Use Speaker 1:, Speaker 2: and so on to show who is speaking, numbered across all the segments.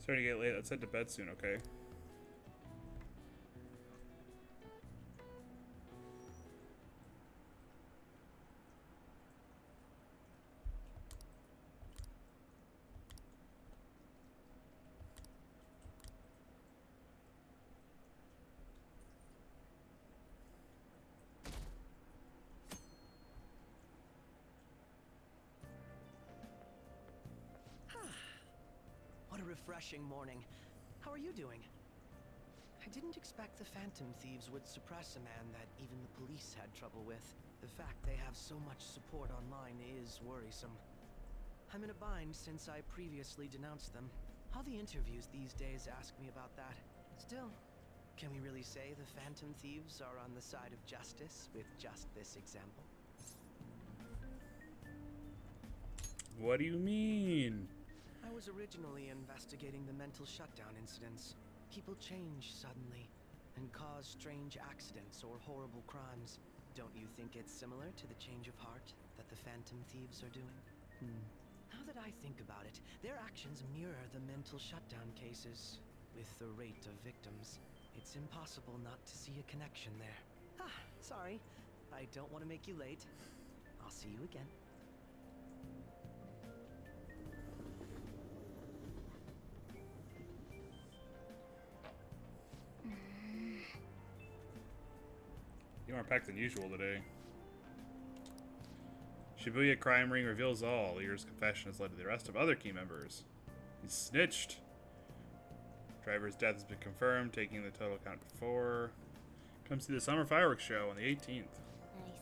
Speaker 1: Starting to get late. Let's head to bed soon, okay?
Speaker 2: What a refreshing morning. How are you doing? I didn't expect the Phantom Thieves would suppress a man that even the police had trouble with. The fact they have so much support online is worrisome. I'm in a bind since I previously denounced them. All the interviews these days ask me about that. Still, can we really say the Phantom Thieves are on the side of justice with just this example?
Speaker 1: What do you mean?
Speaker 2: I was originally investigating the mental shutdown incidents. People change suddenly and cause strange accidents or horrible crimes. Don't you think it's similar to the change of heart that the Phantom Thieves are doing? Now that I think about it, their actions mirror the mental shutdown cases. With the rate of victims, it's impossible not to see a connection there. Sorry. I don't want to make you late. I'll see you again.
Speaker 1: You more packed than usual today. Shibuya crime ring reveals all. Leader's confession has led to the arrest of other key members. He's snitched. Driver's death has been confirmed, taking the total count to 4. Come see the summer fireworks show on the 18th.
Speaker 3: I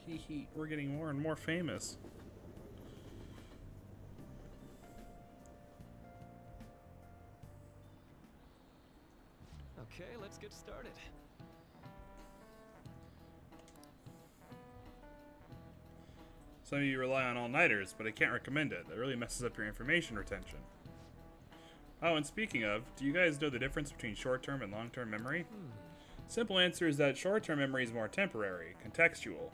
Speaker 3: see.
Speaker 1: Hee. We're getting more and more famous.
Speaker 2: Okay, let's get started.
Speaker 1: Some of you rely on all-nighters, but I can't recommend it. That really messes up your information retention. Oh, and speaking of, do you guys know the difference between short-term and long-term memory? Simple answer is that short-term memory is more temporary, contextual,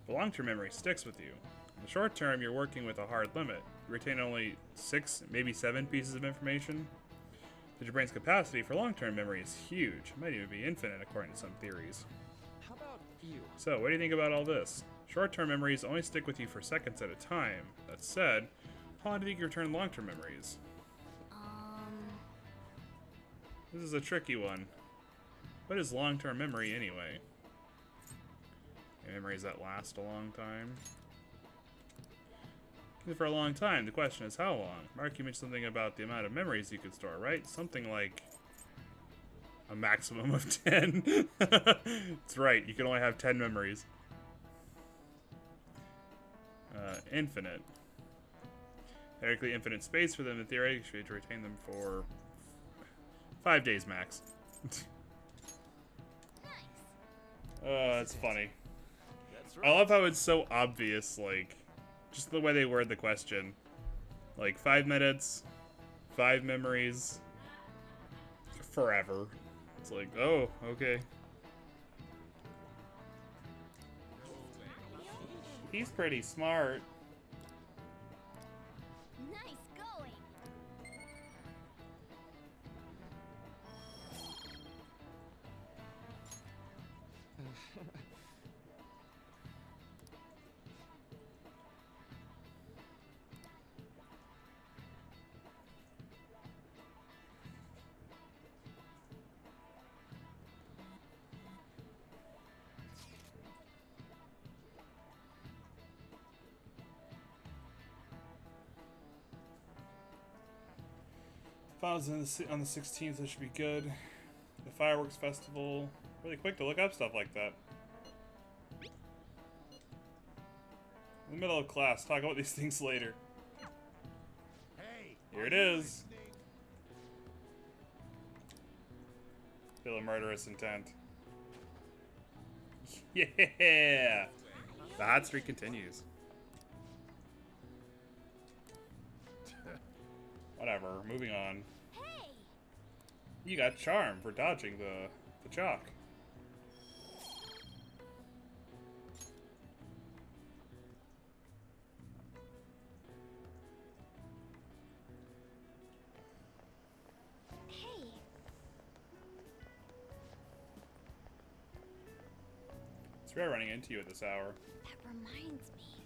Speaker 1: but long-term memory sticks with you. In the short term, you're working with a hard limit. You retain only 6, maybe 7 pieces of information. But your brain's capacity for long-term memory is huge. It might even be infinite, according to some theories.
Speaker 2: How about you?
Speaker 1: So, what do you think about all this? Short-term memories only stick with you for seconds at a time. That said, how long do you think you return long-term memories? This is a tricky one. What is long-term memory anyway? Memories that last a long time? For a long time. The question is how long? Mark, you mentioned something about the amount of memories you could store, right? Something like a maximum of 10. That's right, you can only have 10 memories. Infinite. Theoretically infinite space for them, in theory, you should retain them for 5 days max. Oh, that's funny.
Speaker 2: That's
Speaker 1: I love how it's so obvious, like, just the way they word the question. Like, 5 minutes, 5 memories, forever. It's like, oh, okay. He's pretty smart.
Speaker 3: Nice going.
Speaker 1: Finals on the 16th, that should be good. The fireworks festival. Really quick to look up stuff like that. In the middle of class, talk about these things later.
Speaker 4: Hey,
Speaker 1: Here it is. Feel a murderous intent. Yeah! The hot streak continues. Whatever, moving on.
Speaker 3: Hey!
Speaker 1: You got charm for dodging the chalk. It's rare running into you at this hour.
Speaker 3: That reminds me.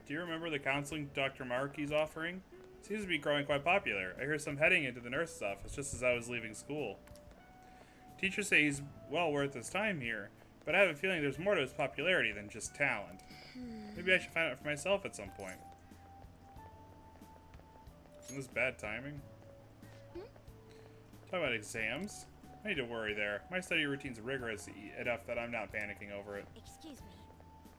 Speaker 1: Do you remember the counseling Dr. Markey's offering? Seems to be growing quite popular. I hear some heading into the nurse's office just as I was leaving school. Teachers say he's well worth his time here, but I have a feeling there's more to his popularity than just talent. Maybe I should find out for myself at some point. Isn't this bad timing? Talk about exams. I need to worry there. My study routine's rigorous enough that I'm not panicking over it.
Speaker 3: Excuse me.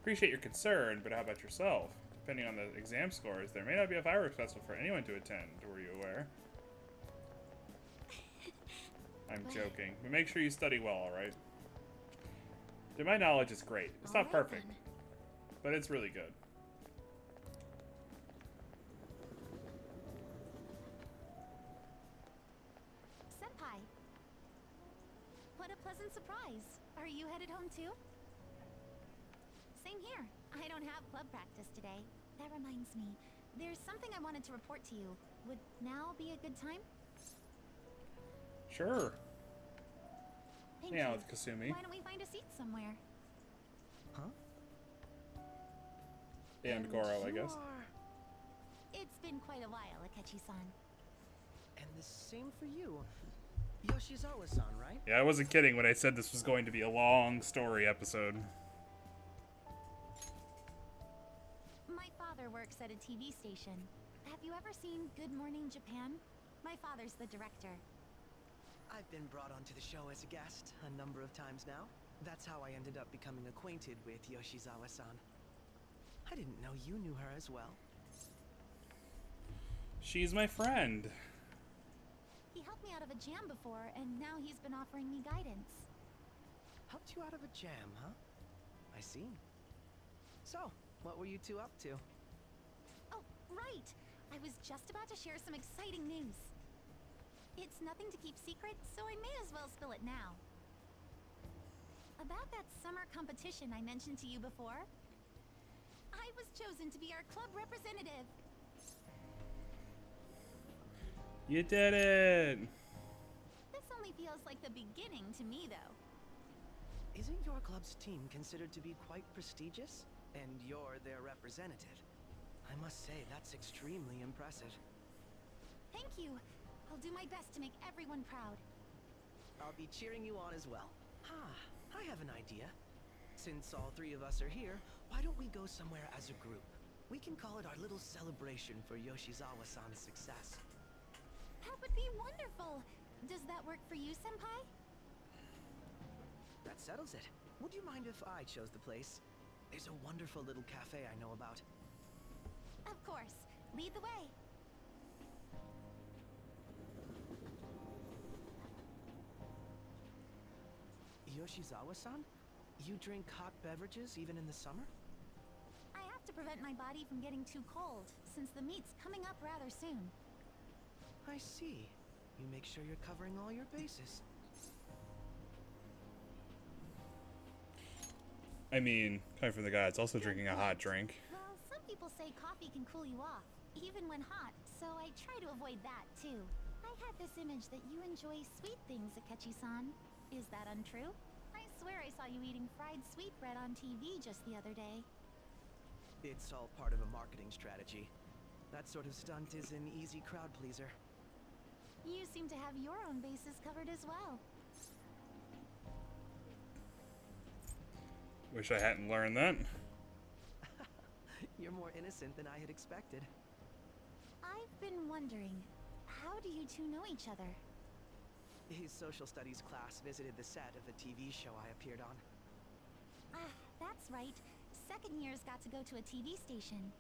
Speaker 1: Appreciate your concern, but how about yourself? Depending on the exam scores, there may not be a fireworks festival for anyone to attend. Were you aware? I'm joking, but make sure you study well, alright? Dude, my knowledge is great. It's not perfect, but it's really good.
Speaker 3: Senpai. What a pleasant surprise. Are you headed home too? Same here. I don't have club practice today. That reminds me. There's something I wanted to report to you. Would now be a good time?
Speaker 1: Sure.
Speaker 3: Thank
Speaker 1: Yeah,
Speaker 3: you.
Speaker 1: with Kasumi.
Speaker 3: Why don't we find a seat somewhere?
Speaker 2: Huh?
Speaker 1: And Goro, I guess.
Speaker 3: It's been quite a while, Akechi-san.
Speaker 2: And the same for you. Yoshizawa-san, right?
Speaker 1: Yeah, I wasn't kidding when I said this was going to be a long story episode.
Speaker 3: My father works at a TV station. Have you ever seen Good Morning Japan? My father's the director.
Speaker 2: I've been brought onto the show as a guest a number of times now. That's how I ended up becoming acquainted with Yoshizawa-san. I didn't know you knew her as well.
Speaker 1: She's my friend.
Speaker 3: He helped me out of a jam before, and now he's been offering me guidance.
Speaker 2: Helped you out of a jam, huh? I see. So, what were you two up to?
Speaker 3: Oh, right! I was just about to share some exciting news. It's nothing to keep secret, so I may as well spill it now. About that summer competition I mentioned to you before, I was chosen to be our club representative.
Speaker 1: You did it!
Speaker 3: This only feels like the beginning to me, though.
Speaker 2: Isn't your club's team considered to be quite prestigious? And you're their representative. I must say, that's extremely impressive.
Speaker 3: Thank you. I'll do my best to make everyone proud.
Speaker 2: I'll be cheering you on as well. I have an idea. Since all three of us are here, why don't we go somewhere as a group? We can call it our little celebration for Yoshizawa-san's success.
Speaker 3: That would be wonderful. Does that work for you, Senpai?
Speaker 2: That settles it. Would you mind if I chose the place? There's a wonderful little cafe I know about.
Speaker 3: Of course. Lead the way.
Speaker 2: Yoshizawa-san? You drink hot beverages even in the summer?
Speaker 3: I have to prevent my body from getting too cold, since the meet's coming up rather soon.
Speaker 2: I see. You make sure you're covering all your bases.
Speaker 1: I mean, coming from the guy that's also drinking a hot drink.
Speaker 3: Well, some people say coffee can cool you off, even when hot, so I try to avoid that, too. I had this image that you enjoy sweet things, Akechi-san. Is that untrue? I swear I saw you eating fried sweetbread on TV just the other day.
Speaker 2: It's all part of a marketing strategy. That sort of stunt is an easy crowd pleaser.
Speaker 3: You seem to have your own bases covered as well.
Speaker 1: Wish I hadn't learned that.
Speaker 2: You're more innocent than I had expected.
Speaker 3: I've been wondering, how do you two know each other?
Speaker 2: His social studies class visited the set of a TV show I appeared on.
Speaker 3: Ah, that's right. Second years got to go to a TV station.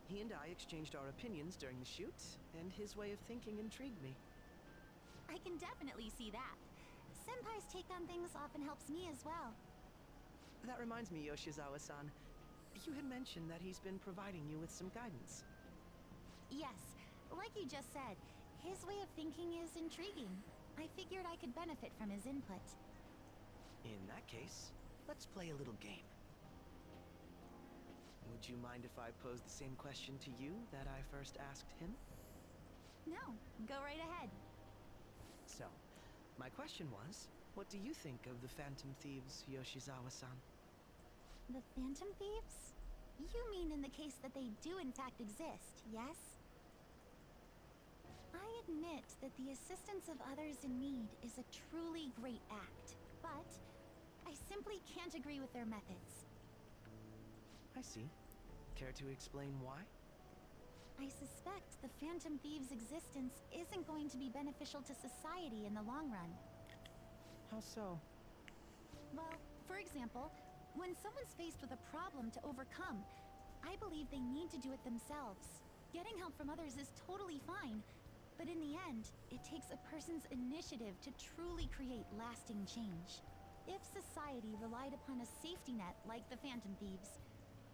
Speaker 2: He and I exchanged our opinions during the shoot, and his way of thinking intrigued me.
Speaker 3: I can definitely see that. Senpai's take on things often helps me as well.
Speaker 2: That reminds me, Yoshizawa-san. You had mentioned that he's been providing you with some guidance.
Speaker 3: Yes, like you just said, his way of thinking is intriguing. I figured I could benefit from his input.
Speaker 2: In that case, let's play a little game. Would you mind if I posed the same question to you that I first asked him?
Speaker 3: No, go right ahead.
Speaker 2: So, My question was, what do you think of the Phantom Thieves, Yoshizawa-san?
Speaker 3: The Phantom Thieves? You mean in the case that they do in fact exist, yes? I admit that the assistance of others in need is a truly great act, but I simply can't agree with their methods.
Speaker 2: I see. Care to explain why?
Speaker 3: I suspect the Phantom Thieves' existence isn't going to be beneficial to society in the long run.
Speaker 2: How so?
Speaker 3: Well, for example, when someone's faced with a problem to overcome, I believe they need to do it themselves. Getting help from others is totally fine, but in the end, it takes a person's initiative to truly create lasting change. If society relied upon a safety net like the Phantom Thieves,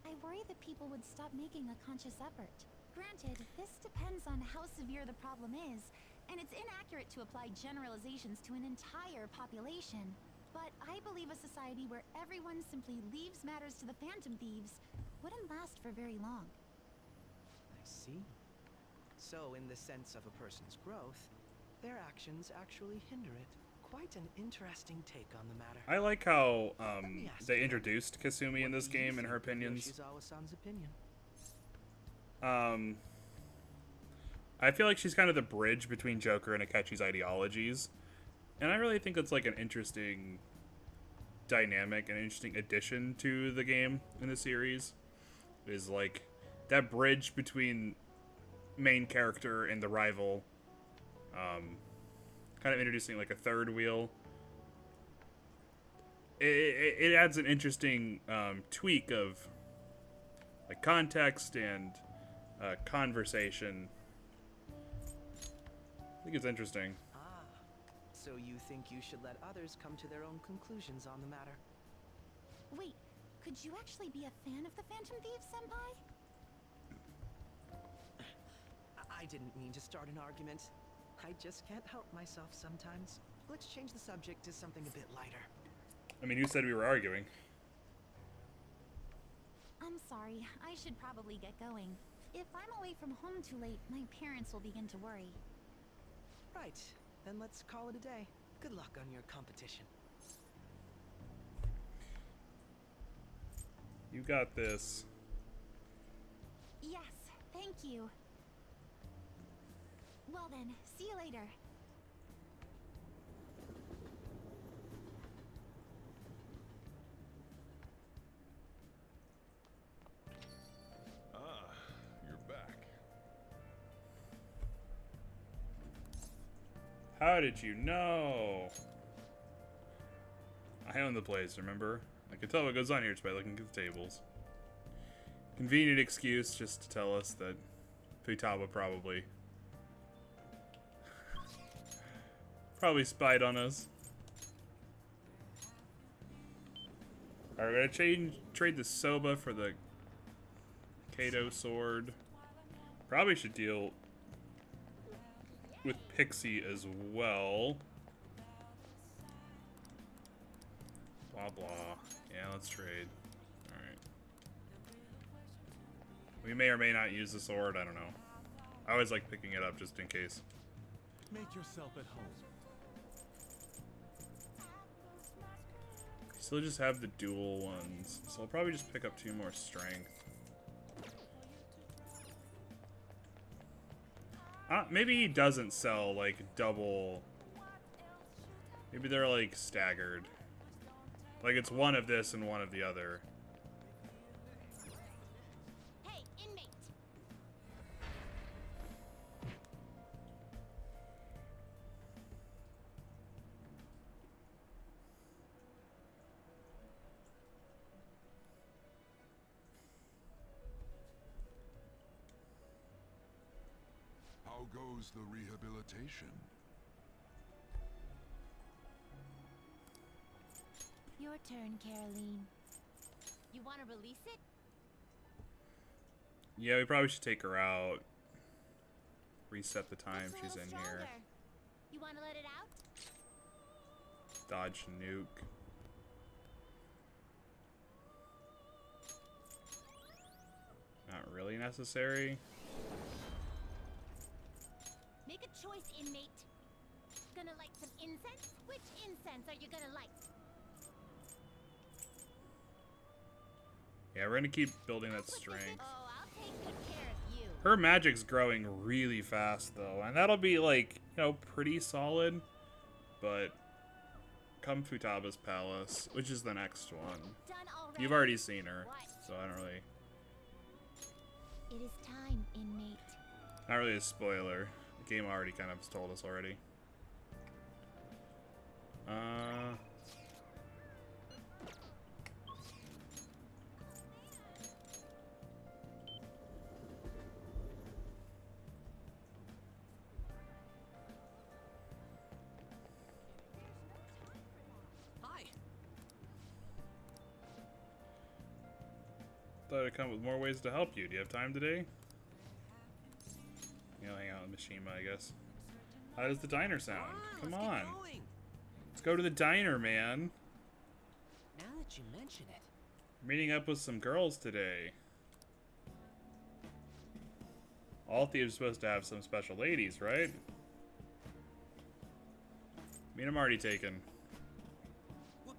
Speaker 3: I worry that people would stop making a conscious effort. Granted, this depends on how severe the problem is, and it's inaccurate to apply generalizations to an entire population. But I believe a society where everyone simply leaves matters to the Phantom Thieves wouldn't last for very long.
Speaker 2: I see. So, in the sense of a person's growth, their actions actually hinder it. Quite an interesting take on the matter.
Speaker 1: I like how
Speaker 2: me ask
Speaker 1: they
Speaker 2: you,
Speaker 1: introduced Kasumi in
Speaker 2: What
Speaker 1: this
Speaker 2: do you
Speaker 1: game and her
Speaker 2: think of
Speaker 1: opinions.
Speaker 2: Yoshizawa-san's opinion?
Speaker 1: I feel like she's kind of the bridge between Joker and Akechi's ideologies, and I really think that's like an interesting dynamic, an interesting addition to the game in the series. Is like that bridge between main character and the rival, kind of introducing like a third wheel. It adds an interesting tweak of like context and conversation. I think it's interesting.
Speaker 2: Ah, so you think you should let others come to their own conclusions on the matter?
Speaker 3: Wait, could you actually be a fan of the Phantom Thieves, Senpai?
Speaker 2: I didn't mean to start an argument. I just can't help myself sometimes. Let's change the subject to something a bit lighter.
Speaker 1: I mean, who said we were arguing?
Speaker 3: I'm sorry, I should probably get going. If I'm away from home too late, my parents will begin to worry.
Speaker 2: Right, then let's call it a day. Good luck on your competition.
Speaker 1: You got this.
Speaker 3: Yes, thank you. Well then, see you later.
Speaker 4: Ah, you're back.
Speaker 1: How did you know? I own the place, remember? I can tell what goes on here just by looking at the tables. Convenient excuse just to tell us that Futaba probably spied on us. Alright, we're gonna trade the Soba for the Kato sword. Probably should deal with Pixie as well. Blah blah. Yeah, let's trade. Alright. We may or may not use the sword, I don't know. I always like picking it up just in case.
Speaker 4: Make yourself at home.
Speaker 1: Still just have the dual ones, so I'll probably just pick up 2 more strength. Maybe he doesn't sell like double. Maybe they're like staggered. Like it's one of this and one of the other.
Speaker 3: Hey, inmate!
Speaker 4: How goes the rehabilitation?
Speaker 3: Your turn, Caroline. You want to release it?
Speaker 1: Yeah, we probably should take her out. Reset the time
Speaker 3: It's a
Speaker 1: she's
Speaker 3: little
Speaker 1: in
Speaker 3: stronger.
Speaker 1: here.
Speaker 3: You want to let it out?
Speaker 1: Dodge nuke. Not really necessary.
Speaker 3: Make a choice, inmate. gonna light some incense? Which incense are you gonna light?
Speaker 1: Yeah, we're gonna keep building that strength.
Speaker 3: Oh, I'll take good care of you.
Speaker 1: Her magic's growing really fast, though, and that'll be, like, you know, pretty solid. But come Futaba's Palace, which is the next one.
Speaker 3: Done already?
Speaker 1: You've already seen her,
Speaker 3: What?
Speaker 1: so I don't really...
Speaker 3: It is time, inmate.
Speaker 1: Not really a spoiler. The game already kind of told us already.
Speaker 2: Hi.
Speaker 1: Thought I'd come with more ways to help you. Do you have time today? You'll hang out with Mishima, I guess. How does the diner sound? Come
Speaker 2: let's
Speaker 1: on.
Speaker 2: Get going.
Speaker 1: Let's go to the diner, man.
Speaker 2: Now that you mention it.
Speaker 1: Meeting up with some girls today. All thieves are supposed to have some special ladies, right? I mean, I'm already taken.
Speaker 2: What?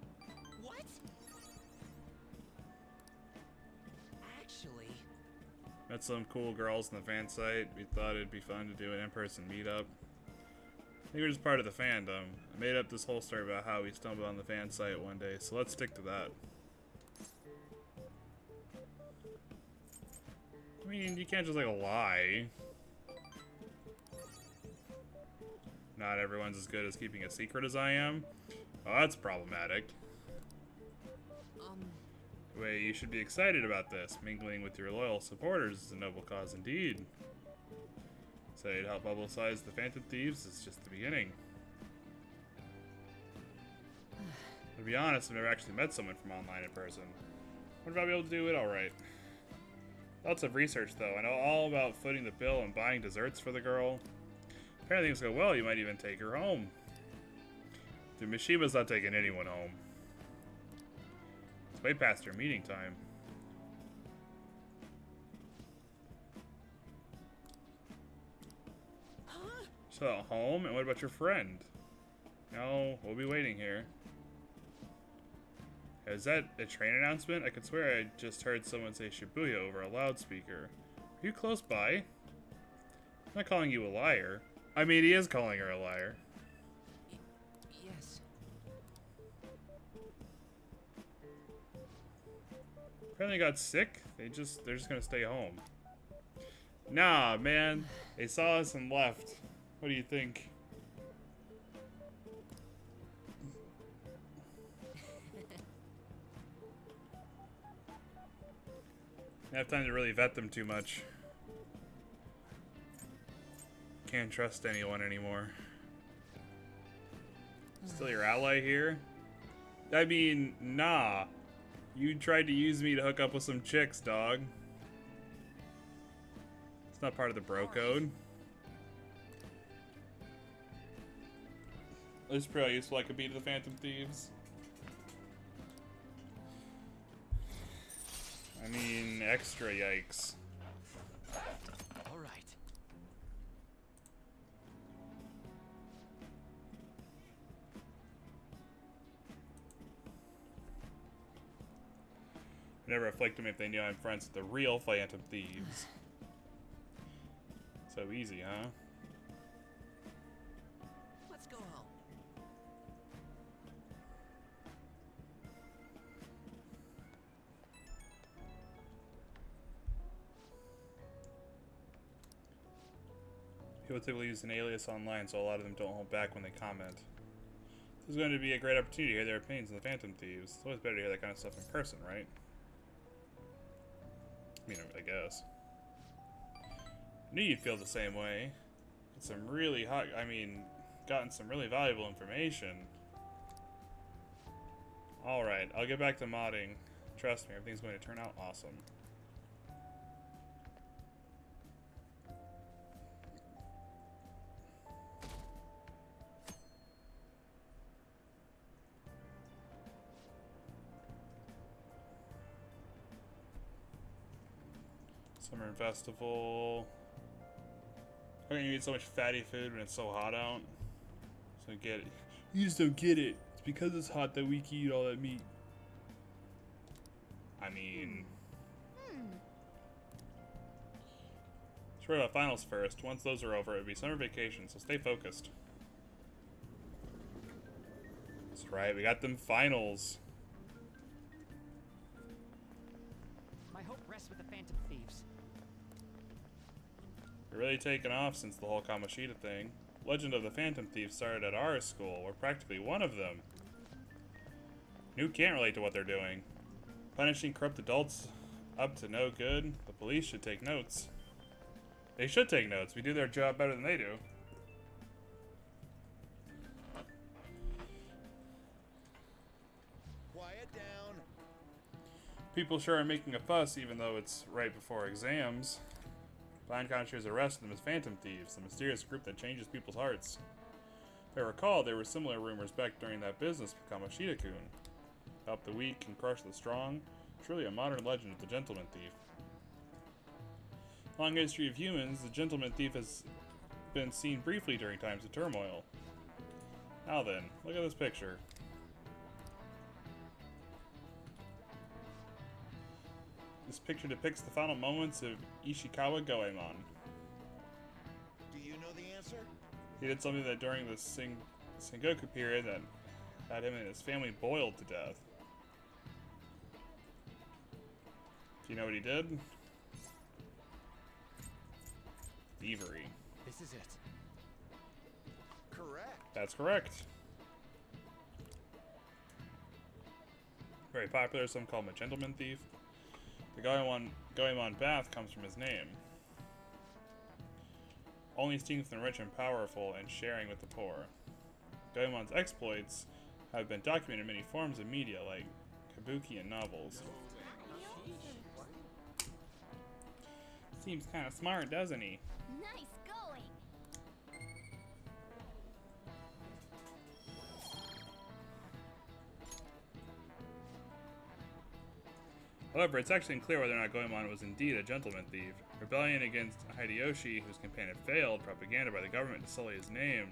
Speaker 2: Actually,
Speaker 1: Met some cool girls in the fan site. We thought it'd be fun to do an in-person meetup. I think we're just part of the fandom. I made up this whole story about how we stumbled on the fan site one day, so let's stick to that. I mean, you can't just, like, lie. Not everyone's as good as keeping a secret as I am. Oh, that's problematic. Wait, you should be excited about this. Mingling with your loyal supporters is a noble cause indeed. Say to help publicize the Phantom Thieves is just the beginning. To be honest, I've never actually met someone from online in person. What if I'll be able to do it alright? Lots of research though. I know all about footing the bill and buying desserts for the girl. Apparently things go well, you might even take her home. Dude, Mishima's not taking anyone home. It's way past your meeting time. So, home? And what about your friend? No, we'll be waiting here. Is that a train announcement? I could swear I just heard someone say Shibuya over a loudspeaker. Are you close by? I'm not calling you a liar. I mean, he is calling her a liar.
Speaker 2: yes.
Speaker 1: Apparently got sick. They're just gonna stay home. Nah, man. They saw us and left. What do you think? I have time to really vet them too much. Can't trust anyone anymore. Still your ally here? I mean, nah. You tried to use me to hook up with some chicks, dog. It's not part of the bro code. This is pretty useful. I could be to the Phantom Thieves. I mean, extra yikes.
Speaker 2: All right.
Speaker 1: Never afflict them if they knew I'm friends with the real Phantom Thieves. So easy, huh?
Speaker 2: Let's go home.
Speaker 1: People typically use an alias online, so a lot of them don't hold back when they comment. This is going to be a great opportunity to hear their opinions on the Phantom Thieves. It's always better to hear that kind of stuff in person, right? I mean, I guess. I knew you'd feel the same way. It's some really hot, gotten some really valuable information. Alright, I'll get back to modding. Trust me, everything's going to turn out awesome. Summer Festival. How can you eat so much fatty food when it's so hot out? Don't get it. You just don't get it. It's because it's hot that we can eat all that meat. I mean... Let's worry about finals first. Once those are over, it'll be summer vacation, so stay focused. That's right, we got them finals.
Speaker 5: My hope rests with the Phantom Thieves.
Speaker 1: We're really taken off since the whole Kamoshida thing. Legend of the Phantom Thieves started at our school. We're practically one of them. You can't relate to what they're doing. Punishing corrupt adults up to no good. The police should take notes. They should take notes. We do their job better than they do.
Speaker 4: Quiet down.
Speaker 1: People sure are making a fuss even though it's right before exams. Blind Conchers arrested them as Phantom Thieves, the mysterious group that changes people's hearts. If I recall, there were similar rumors back during that business with Kamoshida-kun. Help the weak and crush the strong. Truly a modern legend of the Gentleman Thief. Long history of humans, the Gentleman Thief has been seen briefly during times of turmoil. Now then, look at this picture. This picture depicts the final moments of Ishikawa Goemon.
Speaker 4: Do you know the answer?
Speaker 1: He did something that during the Sengoku period that had him and his family boiled to death. Do you know what he did? Thievery.
Speaker 5: This is it.
Speaker 4: Correct.
Speaker 1: That's correct. Very popular, some call him a gentleman thief. The Goemon bath comes from his name. Only stealing from the rich and powerful and sharing with the poor. Goemon's exploits have been documented in many forms of media like kabuki and novels. Seems kind of smart, doesn't he?
Speaker 3: Nice going.
Speaker 1: However, it's actually unclear whether or not Goemon was indeed a gentleman thief. Rebellion against Hideyoshi, whose campaign had failed, propaganda by the government to sully his name.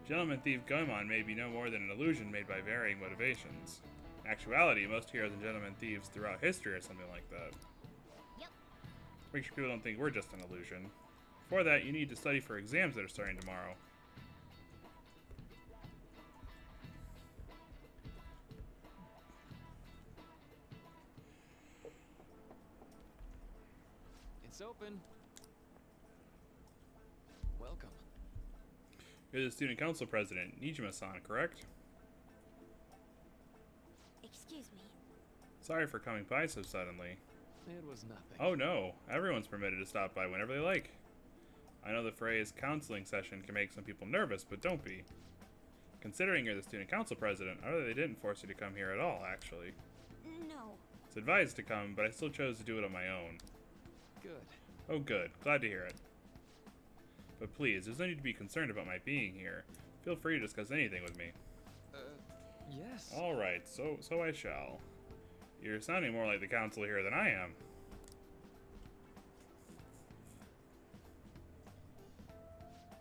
Speaker 1: Gentleman thief Goemon may be no more than an illusion made by varying motivations. In actuality, most heroes and gentleman thieves throughout history are something like that.
Speaker 3: Yep.
Speaker 1: Make sure people don't think we're just an illusion. For that, you need to study for exams that are starting tomorrow.
Speaker 5: It's open. Welcome.
Speaker 1: You're the student council president, Nijima-san, correct?
Speaker 3: Excuse me.
Speaker 1: Sorry for coming by so suddenly.
Speaker 5: It was nothing.
Speaker 1: Oh no, everyone's permitted to stop by whenever they like. I know the phrase counseling session can make some people nervous, but don't be. Considering you're the student council president, I know they didn't force you to come here at all, actually.
Speaker 3: No.
Speaker 1: It's advised to come, but I still chose to do it on my own.
Speaker 5: Good.
Speaker 1: Oh good, glad to hear it. But please, there's no need to be concerned about my being here. Feel free to discuss anything with me.
Speaker 5: Yes.
Speaker 1: Alright, so I shall. You're sounding more like the council here than I am.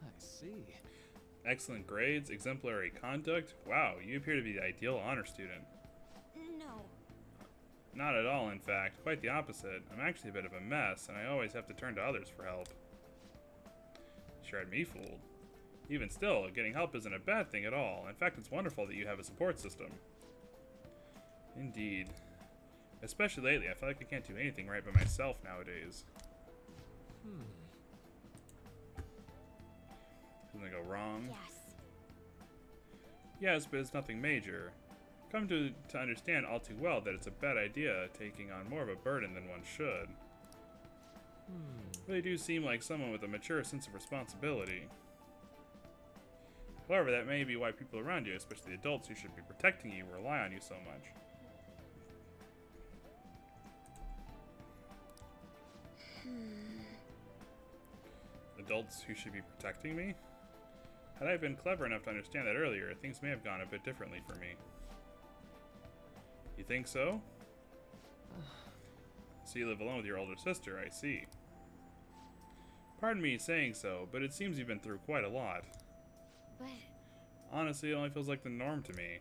Speaker 5: I see.
Speaker 1: Excellent grades, exemplary conduct. Wow, you appear to be the ideal honor student.
Speaker 3: No.
Speaker 1: Not at all, in fact. Quite the opposite. I'm actually a bit of a mess, and I always have to turn to others for help. Sure had me fooled. Even still, getting help isn't a bad thing at all. In fact, it's wonderful that you have a support system. Indeed. Especially lately, I feel like I can't do anything right by myself nowadays. Something go wrong?
Speaker 3: Yes.
Speaker 1: Yes, but it's nothing major. Come to understand all too well that it's a bad idea taking on more of a burden than one should. They do seem like someone with a mature sense of responsibility. However, that may be why people around you, especially adults who should be protecting you, rely on you so much. Adults who should be protecting me? Had I been clever enough to understand that earlier, things may have gone a bit differently for me. You think so? So you live alone with your older sister, I see. Pardon me saying so, but it seems you've been through quite a lot.
Speaker 3: But
Speaker 1: Honestly, it only feels like the norm to me.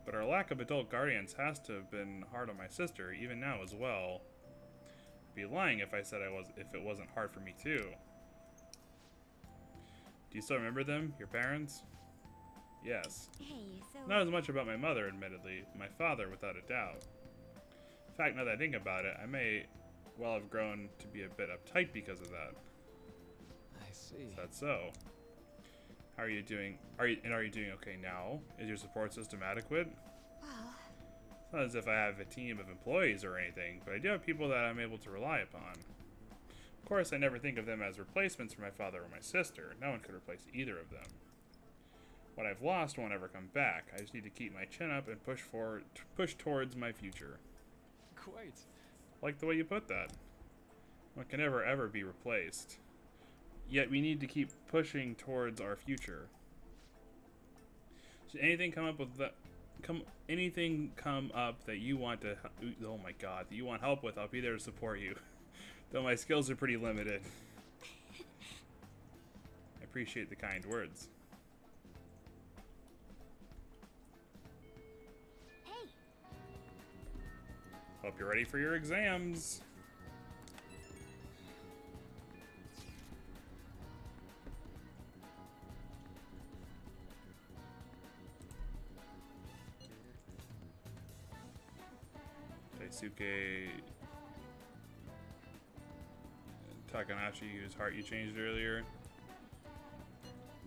Speaker 1: But our lack of adult guardians has to have been hard on my sister, even now as well. I'd be lying if I said if it wasn't hard for me too. Do you still remember them? Your parents? Yes.
Speaker 3: Hey, so...
Speaker 1: Not as much about my mother, admittedly. My father, without a doubt. In fact, now that I think about it, I may well have grown to be a bit uptight because of that.
Speaker 6: I see.
Speaker 1: Is that so? How are you doing? Are you doing okay now? Is your support system adequate?
Speaker 3: Well,
Speaker 1: It's not as if I have a team of employees or anything, but I do have people that I'm able to rely upon. Of course, I never think of them as replacements for my father or my sister. No one could replace either of them. What I've lost won't ever come back. I just need to keep my chin up and push towards my future.
Speaker 6: Quite.
Speaker 1: Like the way you put that. One can never ever be replaced. Yet we need to keep pushing towards our future. Should anything come up with that? Anything come up that you want to? Oh my God, that you want help with? I'll be there to support you. Though my skills are pretty limited. I appreciate the kind words.
Speaker 3: hey,
Speaker 1: Hope you're ready for your exams. Daisuke Takanashi, whose heart you changed earlier.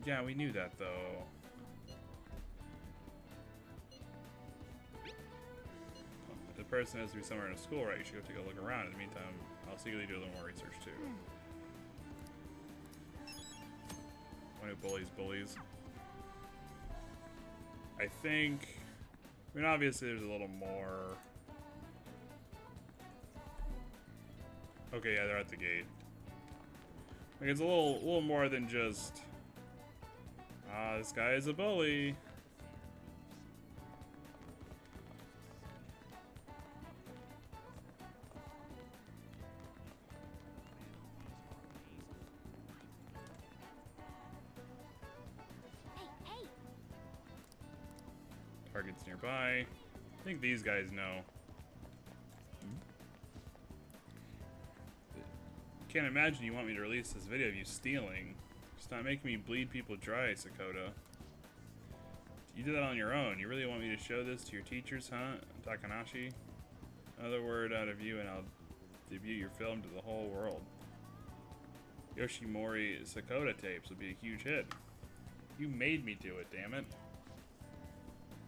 Speaker 1: Yeah, we knew that though. The person has to be somewhere in a school, right? You should go take a look around. In the meantime, I'll secretly do a little more research too. One who bullies bullies. I think. I mean, obviously, there's a little more. Okay, yeah, they're at the gate. Like, it's a little more than just. Ah, this guy is a bully.
Speaker 3: hey!
Speaker 1: Targets nearby. I think these guys know. Can't imagine you want me to release this video of you stealing. It's not making me bleed people dry, Sakota. You did that on your own. You really want me to show this to your teachers, huh, Takanashi? Another word out of you and I'll debut your film to the whole world. Yoshimori Sakota tapes would be a huge hit. You made me do it, damn it.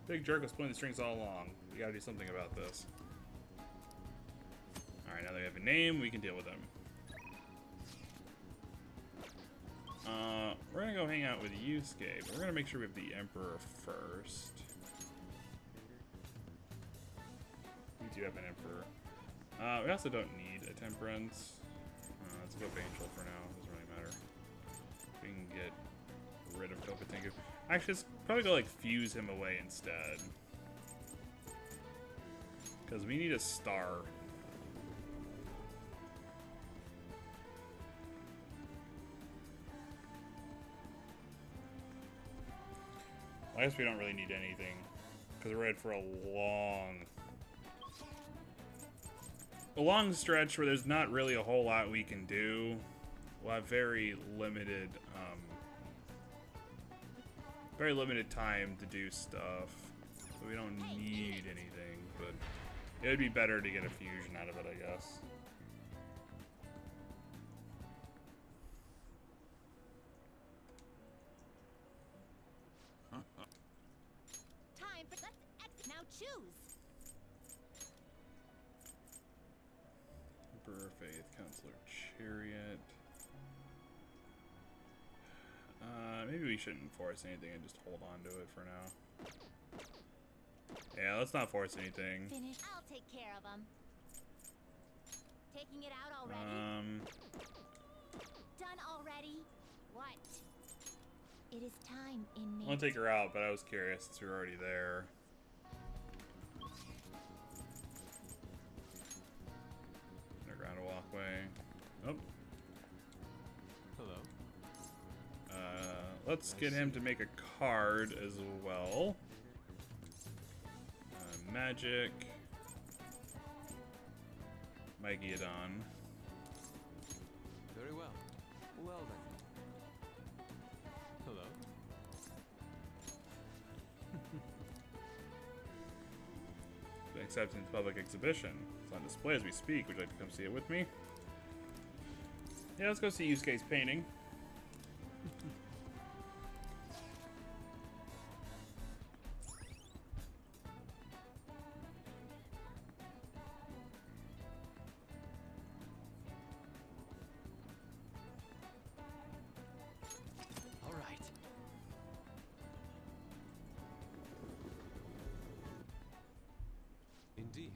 Speaker 1: Big jerk was pulling the strings all along. We gotta do something about this. Alright, now that we have a name, we can deal with them. We're gonna go hang out with Yusuke, but we're gonna make sure we have the Emperor first. We do have an Emperor. We also don't need a Temperance. Let's go Baneful for now. Doesn't really matter. We can get rid of Kokotenku. Actually, let's probably go like fuse him away instead. Because we need a star. I guess we don't really need anything. Because we're ready for a long stretch where there's not really a whole lot we can do. We'll have very limited time to do stuff. So we don't need anything, but it would be better to get a fusion out of it, I guess.
Speaker 3: Time for... Let's exit. Now choose!
Speaker 1: Emperor Faith, Counselor Chariot. Maybe we shouldn't force anything and just hold on to it for now. Yeah, let's not force anything.
Speaker 3: Finish. I'll take care of them. Taking it out already? Done already? What? It is time,
Speaker 1: I
Speaker 3: inmate.
Speaker 1: want to take her out, but I was curious since we were already there. Underground walkway. Oh.
Speaker 6: Hello.
Speaker 1: let's get him to make a card as well. Magic. Mygiodon.
Speaker 6: Very well. Well then. Hello.
Speaker 1: Been accepted into public exhibition. It's on display as we speak. Would you like to come see it with me? Yeah, let's go see Yusuke's painting.
Speaker 6: All right. Indeed.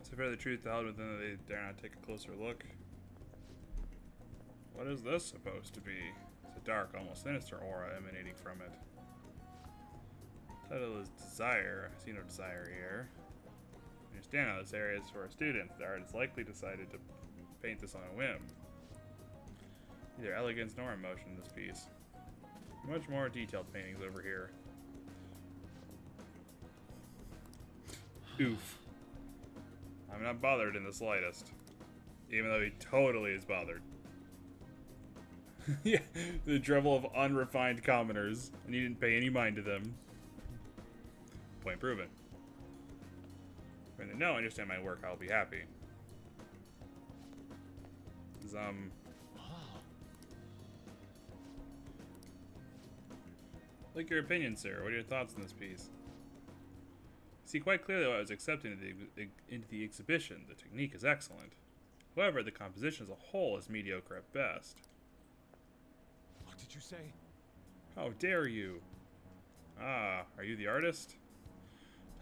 Speaker 1: To bear the truth held within, they dare not take a closer look. What is this supposed to be? It's a dark, almost sinister aura emanating from it. Title is Desire. I see no desire here. I understand how this area is for a student. The artist likely decided to paint this on a whim. Neither elegance nor emotion in this piece. Much more detailed paintings over here. Oof. I'm not bothered in the slightest. Even though he totally is bothered. Yeah, the drivel of unrefined commoners, and you didn't pay any mind to them. Point proven. When they know I understand my work, I'll be happy. Like your opinion, sir. What are your thoughts on this piece? See quite clearly why I was accepted into the exhibition. The technique is excellent. However, the composition as a whole is mediocre at best.
Speaker 6: What did you say?
Speaker 1: How dare you? Ah, are you the artist?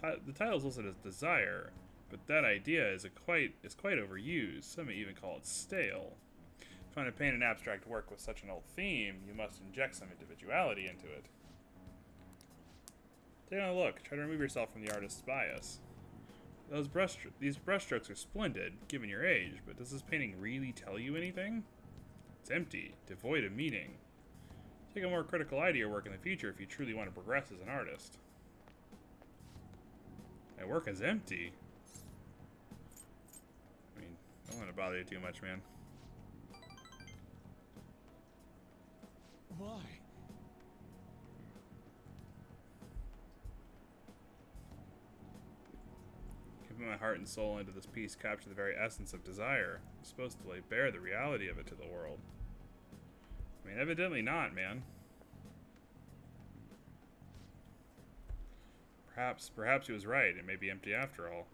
Speaker 1: The title is listed as Desire, but that idea is quite overused. Some may even call it stale. If you want to paint an abstract work with such an old theme, you must inject some individuality into it. Take a look. Try to remove yourself from the artist's bias. These brushstrokes are splendid, given your age, but does this painting really tell you anything? It's empty, devoid of meaning. Take a more critical eye to your work in the future if you truly want to progress as an artist. My work is empty. I mean, I don't want to bother you too much, man.
Speaker 6: Why?
Speaker 1: Giving my heart and soul into this piece capture the very essence of desire. I'm supposed to lay bare the reality of it to the world. I mean, evidently not, man. Perhaps he was right. It may be empty after all.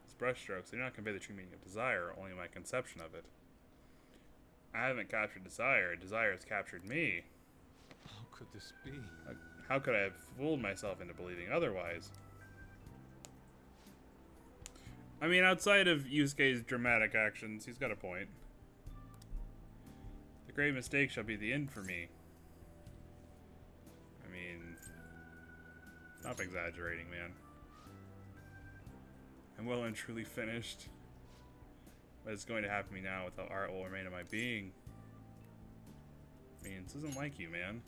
Speaker 1: These brushstrokes do not convey the true meaning of desire, only my conception of it. I haven't captured desire. Desire has captured me.
Speaker 6: How could this be?
Speaker 1: How could I have fooled myself into believing otherwise? I mean, outside of Yusuke's dramatic actions, he's got a point. The great mistake shall be the end for me. I mean, stop exaggerating, man. I'm well and truly finished. What is going to happen to me now without art will remain in my being. I mean, this isn't like you, man.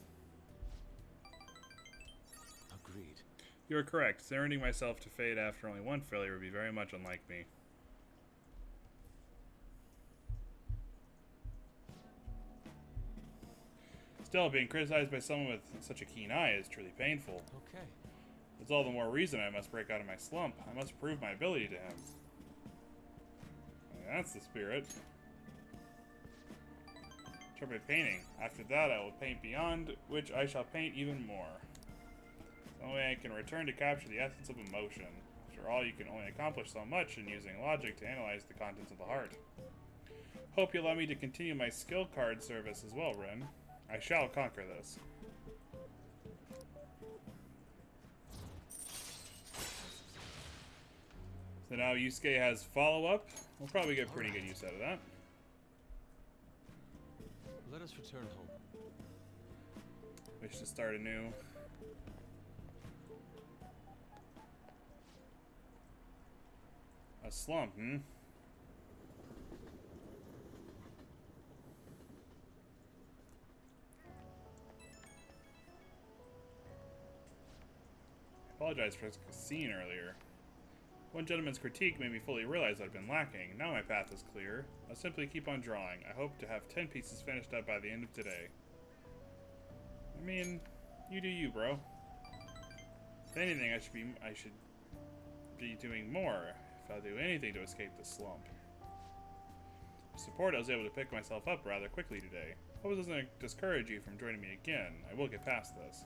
Speaker 6: Agreed.
Speaker 1: You are correct. Surrendering myself to fate after only one failure would be very much unlike me. Still, being criticized by someone with such a keen eye is truly painful.
Speaker 6: Okay.
Speaker 1: It's all the more reason I must break out of my slump. I must prove my ability to him. That's the spirit. Try my painting. After that, I will paint beyond which I shall paint even more. The only way I can return to capture the essence of emotion. After all, you can only accomplish so much in using logic to analyze the contents of the heart. Hope you allow me to continue my skill card service as well, Ren. I shall conquer this. So now Yusuke has follow-up. We'll probably get pretty good use out of that.
Speaker 6: Let us return home.
Speaker 1: Wish to start anew. A slump, hmm? I apologize for the scene earlier. One gentleman's critique made me fully realize what I'd been lacking. Now my path is clear. I'll simply keep on drawing. I hope to have 10 pieces finished up by the end of today. I mean, you do you, bro. If anything, I should be doing more if I'll do anything to escape this slump. With support, I was able to pick myself up rather quickly today. Hope it doesn't discourage you from joining me again. I will get past this.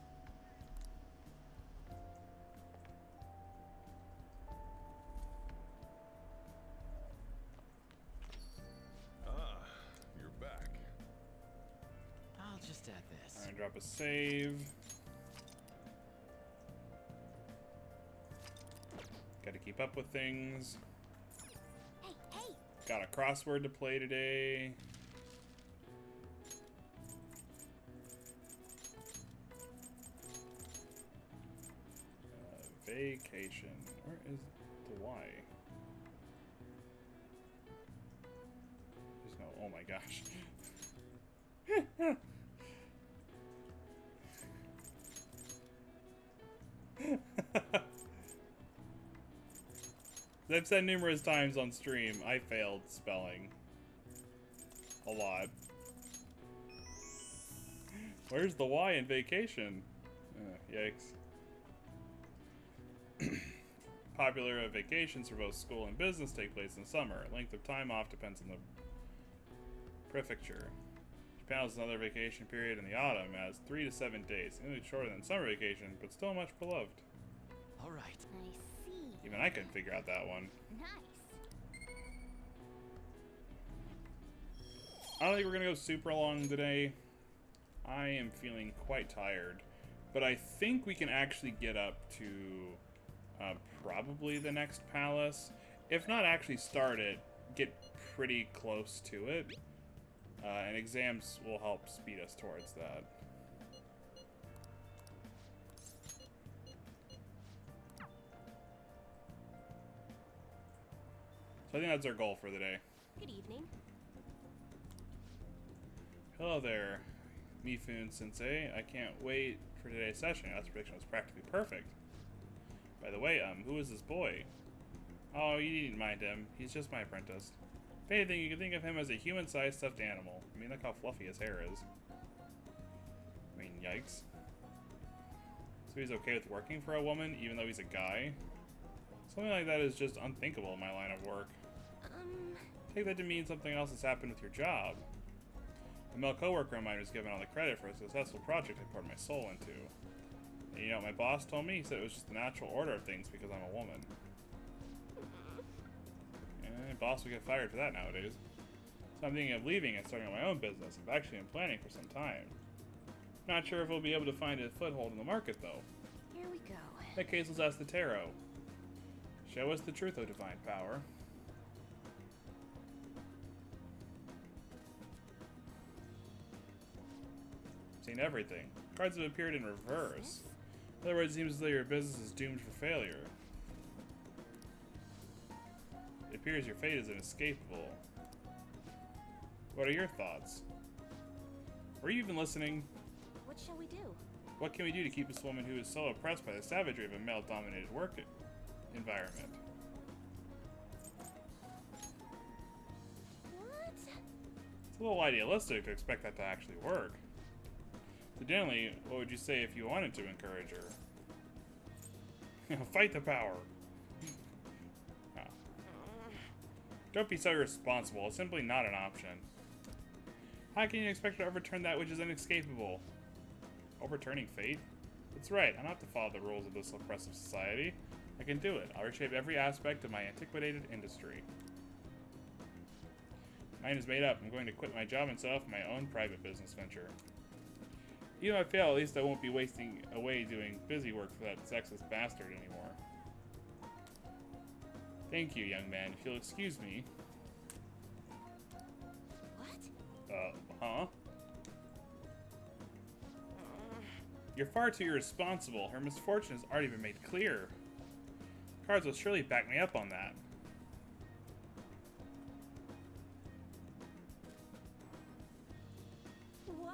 Speaker 6: Ah, you're back.
Speaker 5: I'll just add this.
Speaker 1: Alright, drop a save. Gotta keep up with things.
Speaker 3: Hey, hey!
Speaker 1: Got a crossword to play today. Vacation. Where is the Y? There's no. Oh my gosh. I've said numerous times on stream, I failed spelling. A lot. Where's the Y in vacation? Yikes. Popular vacations for both school and business take place in summer. Length of time off depends on the prefecture. Japan has another vacation period in the autumn, as 3 to 7 days. Nearly shorter than summer vacation, but still much beloved.
Speaker 5: All right.
Speaker 3: I see.
Speaker 1: Even I couldn't figure out that one.
Speaker 3: Nice.
Speaker 1: I don't think we're gonna go super long today. I am feeling quite tired, but I think we can actually get up to probably the next palace. If not actually start it, get pretty close to it. And exams will help speed us towards that. So I think that's our goal for the day.
Speaker 3: Good evening.
Speaker 1: Hello there, Mifune Sensei. I can't wait for today's session. Your last prediction was practically perfect. By the way, who is this boy? Oh, you needn't mind him. He's just my apprentice. If anything, you can think of him as a human-sized stuffed animal. I mean, look how fluffy his hair is. I mean, yikes. So he's okay with working for a woman, even though he's a guy? Something like that is just unthinkable in my line of work. Take that to mean something else has happened with your job. A male coworker of mine was given all the credit for a successful project I poured my soul into. And you know what my boss told me? He said it was just the natural order of things because I'm a woman. And boss would get fired for that nowadays. So I'm thinking of leaving and starting my own business. I've actually been planning for some time. Not sure if we'll be able to find a foothold in the market though.
Speaker 3: Here we go.
Speaker 1: In that case, let's ask the tarot. Show us the truth, O divine power. Seen everything. Cards have appeared in reverse. In other words, it seems as though your business is doomed for failure. It appears your fate is inescapable. What are your thoughts? Were you even listening?
Speaker 3: What shall we do?
Speaker 1: What can we do to keep this woman who is so oppressed by the savagery of a male-dominated work environment?
Speaker 3: What?
Speaker 1: It's a little idealistic to expect that to actually work. So generally, what would you say if you wanted to encourage her? Fight the power! Oh. Don't be so irresponsible, it's simply not an option. How can you expect to overturn that which is inescapable? Overturning fate? That's right, I don't have to follow the rules of this oppressive society. I can do it. I'll reshape every aspect of my antiquated industry. Mine is made up. I'm going to quit my job and set off my own private business venture. Even if I fail, at least I won't be wasting away doing busy work for that sexist bastard anymore. Thank you, young man. If you'll excuse me.
Speaker 3: What?
Speaker 1: Huh? You're far too irresponsible. Her misfortune has already been made clear. Cards will surely back me up on that.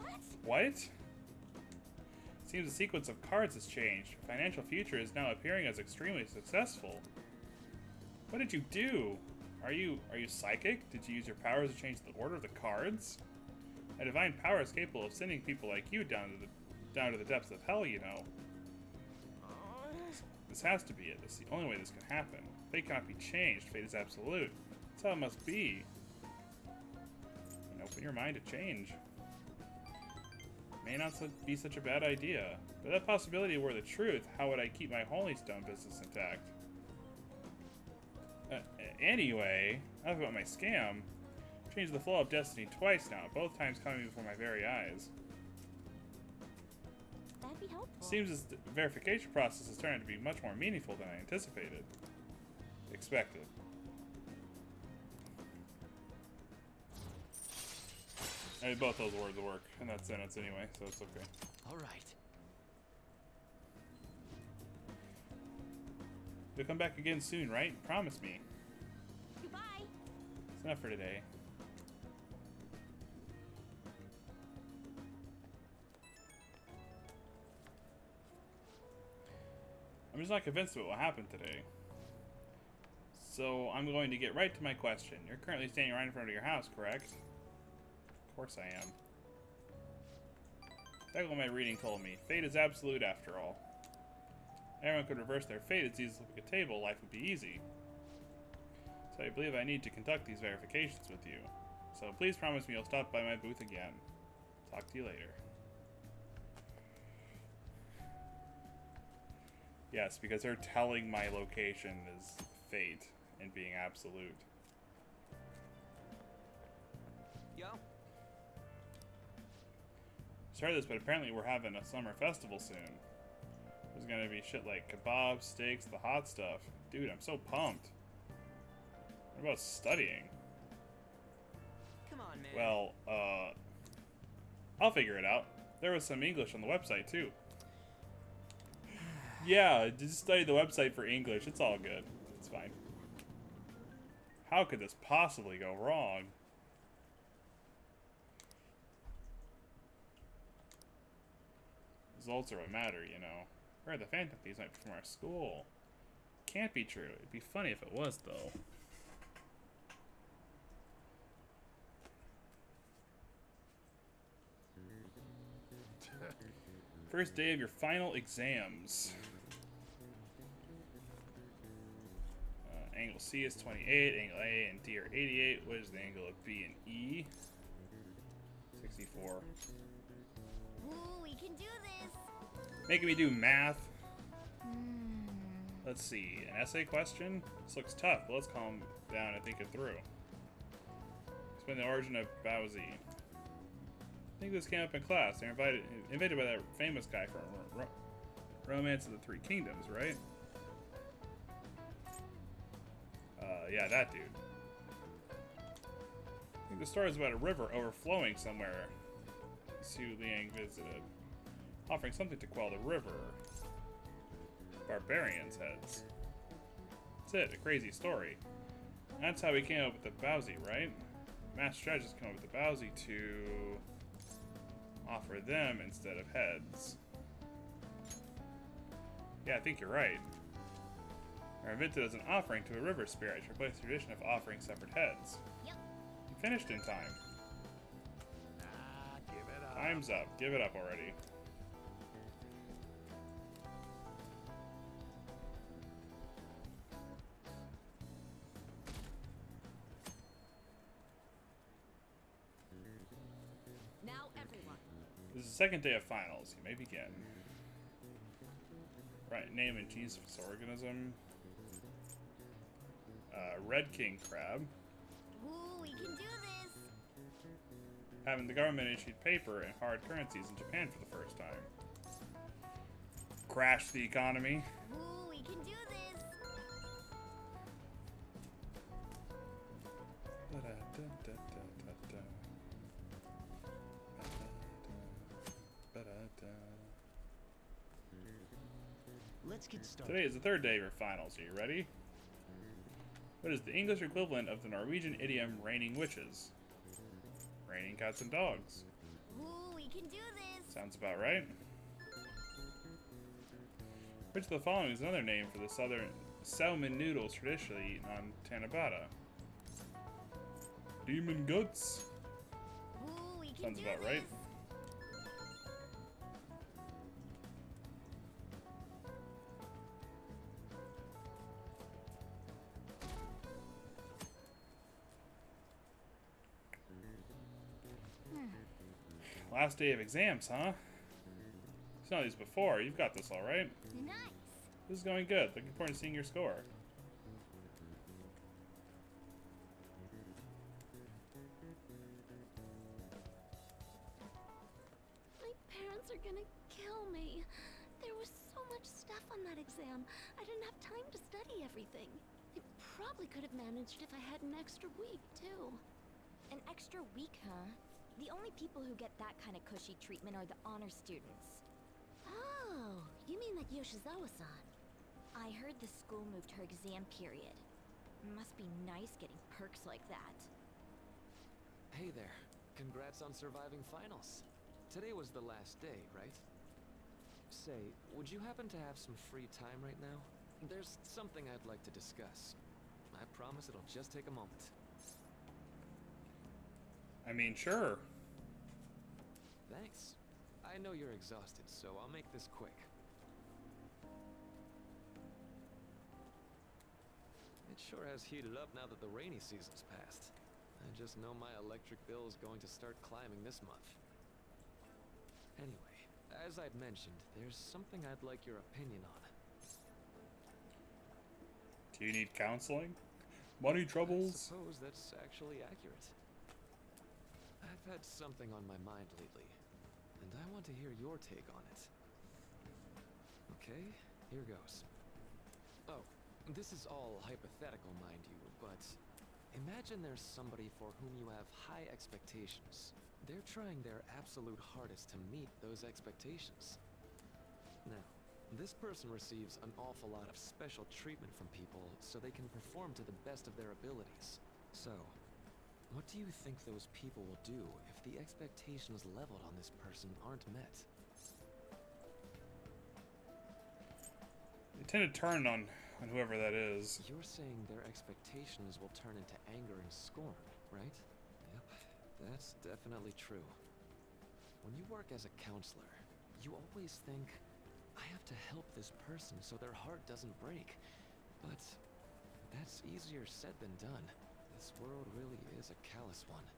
Speaker 3: What?
Speaker 1: What? Seems the sequence of cards has changed. Your financial future is now appearing as extremely successful. What did you do? Are you psychic? Did you use your powers to change the order of the cards? A divine power is capable of sending people like you down to the depths of hell, you know. This has to be it. This is the only way this can happen. Fate cannot be changed. Fate is absolute. That's how it must be. And open your mind to change. May not be such a bad idea. But if that possibility were the truth, how would I keep my Holy Stone business intact? Anyway, enough about my scam. Changed the flow of destiny twice now, both times coming before my very eyes.
Speaker 3: That'd be helpful.
Speaker 1: Seems this verification process is turning out to be much more meaningful than I anticipated. Expected. I mean, both those words work in that sentence anyway, so it's okay.
Speaker 5: All right.
Speaker 1: You'll come back again soon, right? Promise me.
Speaker 3: Goodbye.
Speaker 1: It's enough for today. I'm just not convinced about what happened today. So I'm going to get right to my question. You're currently standing right in front of your house, correct? Of course I am. That's what my reading told me. Fate is absolute after all. Everyone could reverse their fate as easy as a table, life would be easy. So I believe I need to conduct these verifications with you. So please promise me you'll stop by my booth again. Talk to you later. Yes, because her telling my location is fate and being absolute.
Speaker 2: Yo.
Speaker 1: Sorry this, but apparently we're having a summer festival soon. There's gonna be shit like kebabs, steaks, the hot stuff. Dude, I'm so pumped. What about studying?
Speaker 2: Come on, man.
Speaker 1: Well, I'll figure it out. There was some English on the website too. Yeah, just study the website for English. It's all good. It's fine. How could this possibly go wrong? Results are what matter, you know. Where the Phantom Thieves might be from our school. Can't be true. It'd be funny if it was, though. First day of your final exams. Angle C is 28, angle A and D are 88. What is the angle of B and E? 64.
Speaker 3: Ooh, we can do this.
Speaker 1: Making me do math. Let's see, an essay question? This looks tough, but let's calm down and think it through. Explain the origin of Bowsy. I think this came up in class. They're invented by that famous guy from Romance of the Three Kingdoms, right? Yeah, that dude. I think the story is about a river overflowing somewhere. Su Liang visited, offering something to quell the river. Barbarians' heads. That's it, a crazy story. That's how we came up with the Bowsy, right? Master strategists came up with the Bowsy to offer them instead of heads. Yeah, I think you're right. They're invented as an offering to a river spirit to replace the tradition of offering separate heads.
Speaker 3: Yep.
Speaker 1: You finished in time.
Speaker 4: Give it up.
Speaker 1: Time's up. Give it up already.
Speaker 3: Now everyone.
Speaker 1: This is the second day of finals. You may begin. Right, name and genus of this organism. Red king crab.
Speaker 3: Ooh, we can do this.
Speaker 1: Having the government issued paper and hard currencies in Japan for the first time. Crash the economy.
Speaker 3: Ooh, we can do this.
Speaker 2: Let's get started.
Speaker 1: Today is the third day of your finals. Are you ready? What is the English equivalent of the Norwegian idiom raining witches? Raining cats and dogs.
Speaker 3: Ooh, we We can do this.
Speaker 1: Sounds about right. Which of the following is another name for the southern salmon noodles traditionally eaten on Tanabata? Demon guts.
Speaker 3: Ooh, we can
Speaker 1: Sounds
Speaker 3: do
Speaker 1: about
Speaker 3: this.
Speaker 1: right. Last day of exams, huh? You've done these before. You've got this all right.
Speaker 3: Nice.
Speaker 1: This is going good. Looking forward to seeing your score.
Speaker 7: My parents are gonna kill me. There was so much stuff on that exam. I didn't have time to study everything. I probably could have managed if I had an extra week, too.
Speaker 3: An extra week, huh? The only people who get that kind of cushy treatment are the honor students.
Speaker 7: Oh, you mean like Yoshizawa-san?
Speaker 3: I heard the school moved her exam period. Must be nice getting perks like that.
Speaker 8: Hey there. Congrats on surviving finals. Today was the last day, right? Say, would you happen to have some free time right now? There's something I'd like to discuss. I promise it'll just take a moment.
Speaker 1: I mean, sure.
Speaker 8: Thanks. I know you're exhausted, so I'll make this quick. It sure has heated up now that the rainy season's passed. I just know my electric bill is going to start climbing this month. Anyway, as I'd mentioned, there's something I'd like your opinion on.
Speaker 1: Do you need counseling? Money
Speaker 8: I
Speaker 1: troubles?
Speaker 8: suppose that's actually accurate. I've had something on my mind lately, and I want to hear your take on it. Okay, here goes. Oh, this is all hypothetical, mind you, but imagine there's somebody for whom you have high expectations. They're trying their absolute hardest to meet those expectations. Now, this person receives an awful lot of special treatment from people so they can perform to the best of their abilities. So, what do you think those people will do if the expectations leveled on this person aren't met?
Speaker 1: They tend to turn on whoever that is.
Speaker 8: You're saying their expectations will turn into anger and scorn, right? Yep, that's definitely true. When you work as a counselor, you always think, I have to help this person so their heart doesn't break. But that's easier said than done. This world really is a callous one.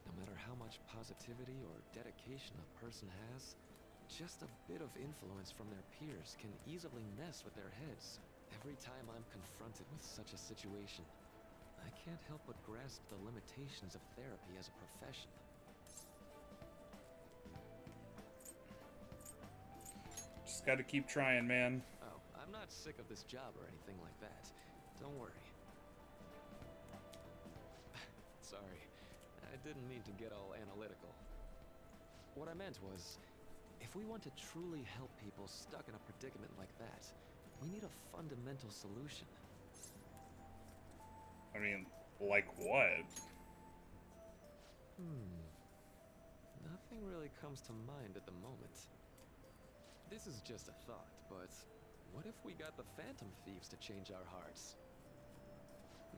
Speaker 8: No matter how much positivity or dedication a person has, just a bit of influence from their peers can easily mess with their heads. Every time I'm confronted with such a situation, I can't help but grasp the limitations of therapy as a profession.
Speaker 1: Just gotta keep trying, man.
Speaker 8: Oh, I'm not sick of this job or anything like that. Don't worry. Sorry, I didn't mean to get all analytical. What I meant was, if we want to truly help people stuck in a predicament like that, we need a fundamental solution.
Speaker 1: I mean, like what?
Speaker 8: Nothing really comes to mind at the moment. This is just a thought, but what if we got the Phantom Thieves to change our hearts?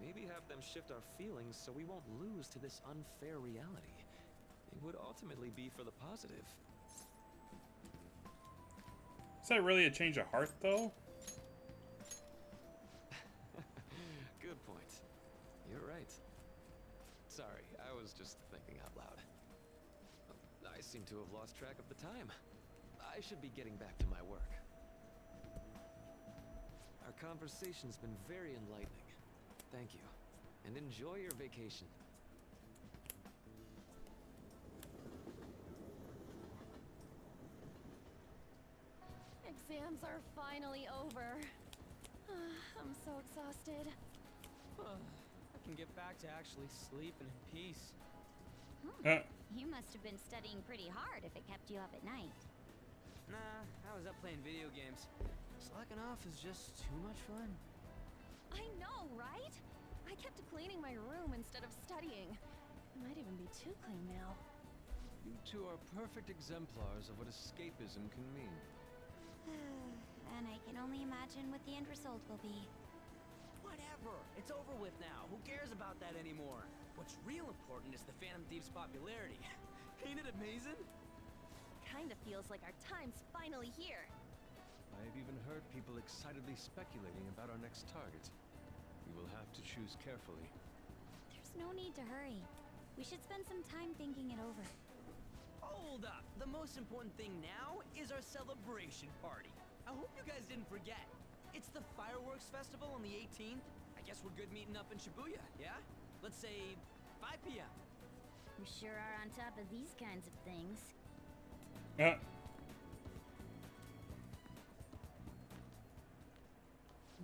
Speaker 8: Maybe have them shift our feelings so we won't lose to this unfair reality. It would ultimately be for the positive.
Speaker 1: Is that really a change of heart, though?
Speaker 8: Good point. You're right. Sorry, I was just thinking out loud. I seem to have lost track of the time. I should be getting back to my work. Our conversation's been very enlightening. Thank you, and enjoy your vacation.
Speaker 7: Exams are finally over. I'm so exhausted.
Speaker 5: I can get back to actually sleeping in peace.
Speaker 3: You must have been studying pretty hard if it kept you up at night.
Speaker 5: Nah, I was up playing video games. Slacking off is just too much fun.
Speaker 7: I know, right? I kept cleaning my room instead of studying. It might even be too clean now.
Speaker 8: You two are perfect exemplars of what escapism can mean.
Speaker 3: And I can only imagine what the end result will be.
Speaker 5: Whatever. It's over with now. Who cares about that anymore? What's real important is the Phantom Thief's popularity. Ain't it amazing?
Speaker 7: Kinda feels like our time's finally here.
Speaker 8: I've even heard people excitedly speculating about our next target. We will have to choose carefully.
Speaker 3: There's no need to hurry. We should spend some time thinking it over.
Speaker 5: Hold up. The most important thing now is our celebration party. I hope you guys didn't forget. It's the fireworks festival on the 18th. I guess we're good meeting up in Shibuya, yeah? Let's say 5 p.m.
Speaker 7: We sure are on top of these kinds of things.
Speaker 1: Yeah.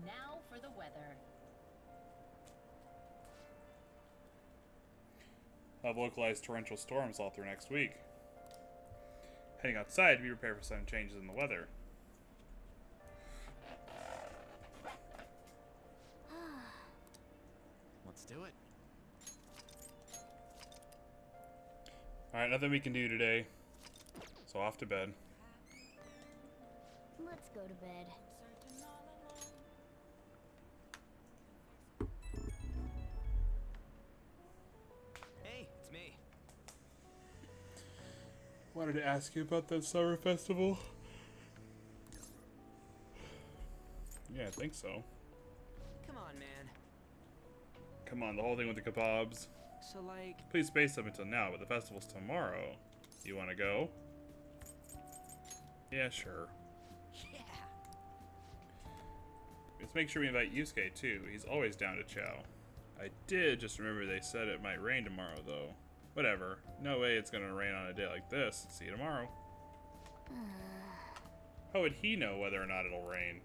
Speaker 9: Now for the weather.
Speaker 1: I'll have localized torrential storms all through next week. Heading outside to be prepared for sudden changes in the weather.
Speaker 5: Let's do it.
Speaker 1: Alright, nothing we can do today. So off to bed.
Speaker 7: Let's go to bed.
Speaker 5: Hey, it's me.
Speaker 1: Wanted to ask you about that summer festival. Yeah, I think so.
Speaker 5: Come on, man.
Speaker 1: Come on, the whole thing with the kebabs.
Speaker 5: So, like,
Speaker 1: Please space up until now, but the festival's tomorrow. You wanna go? Yeah, sure.
Speaker 5: yeah.
Speaker 1: Let's make sure we invite Yusuke too. He's always down to chow. I did just remember they said it might rain tomorrow though. Whatever. No way it's gonna rain on a day like this. See you tomorrow. How would he know whether or not it'll rain?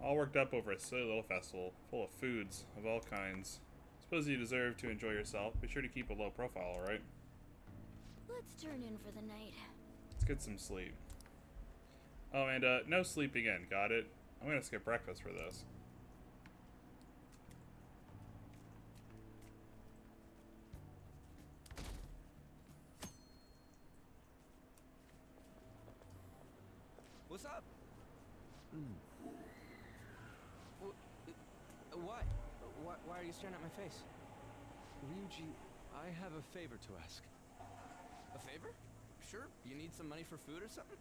Speaker 1: All worked up over a silly little festival, full of foods of all kinds. Suppose you deserve to enjoy yourself. Be sure to keep a low profile, alright?
Speaker 7: Let's turn in for the night.
Speaker 1: Let's get some sleep. Oh, and no sleeping in, got it? I'm gonna skip breakfast for this.
Speaker 5: What's up? What? Why are you staring at my face?
Speaker 8: Ryuji, I have a favor to ask.
Speaker 5: A favor? Sure. You need some money for food or something?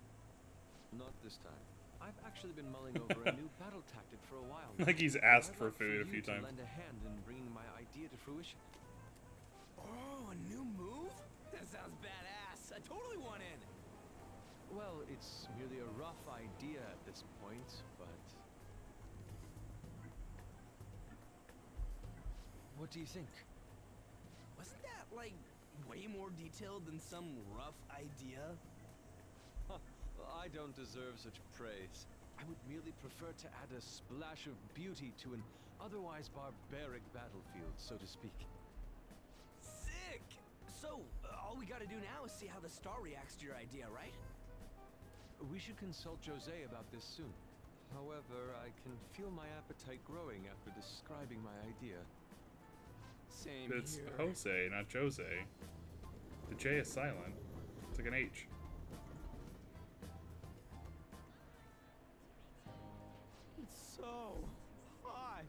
Speaker 8: Not this time. I've actually been mulling over a new battle tactic for a while now.
Speaker 1: Like he's
Speaker 8: I'd
Speaker 1: asked for
Speaker 8: like
Speaker 1: food a
Speaker 8: you
Speaker 1: few
Speaker 8: to
Speaker 1: times.
Speaker 8: lend a hand in bringing my idea to fruition.
Speaker 5: Oh, a new move? That sounds badass. I totally want in.
Speaker 8: Well, it's merely a rough idea at this point, but... What do you think?
Speaker 5: Wasn't that, like, way more detailed than some rough idea?
Speaker 8: I don't deserve such praise. I would merely prefer to add a splash of beauty to an otherwise barbaric battlefield, so to speak.
Speaker 5: Sick! So, all we gotta do now is see how the star reacts to your idea, right?
Speaker 8: We should consult Jose about this soon. However, I can feel my appetite growing after describing my idea.
Speaker 5: Same
Speaker 1: It's
Speaker 5: here.
Speaker 1: Jose, not Jose. The J is silent. It's like an H.
Speaker 5: It's so hot.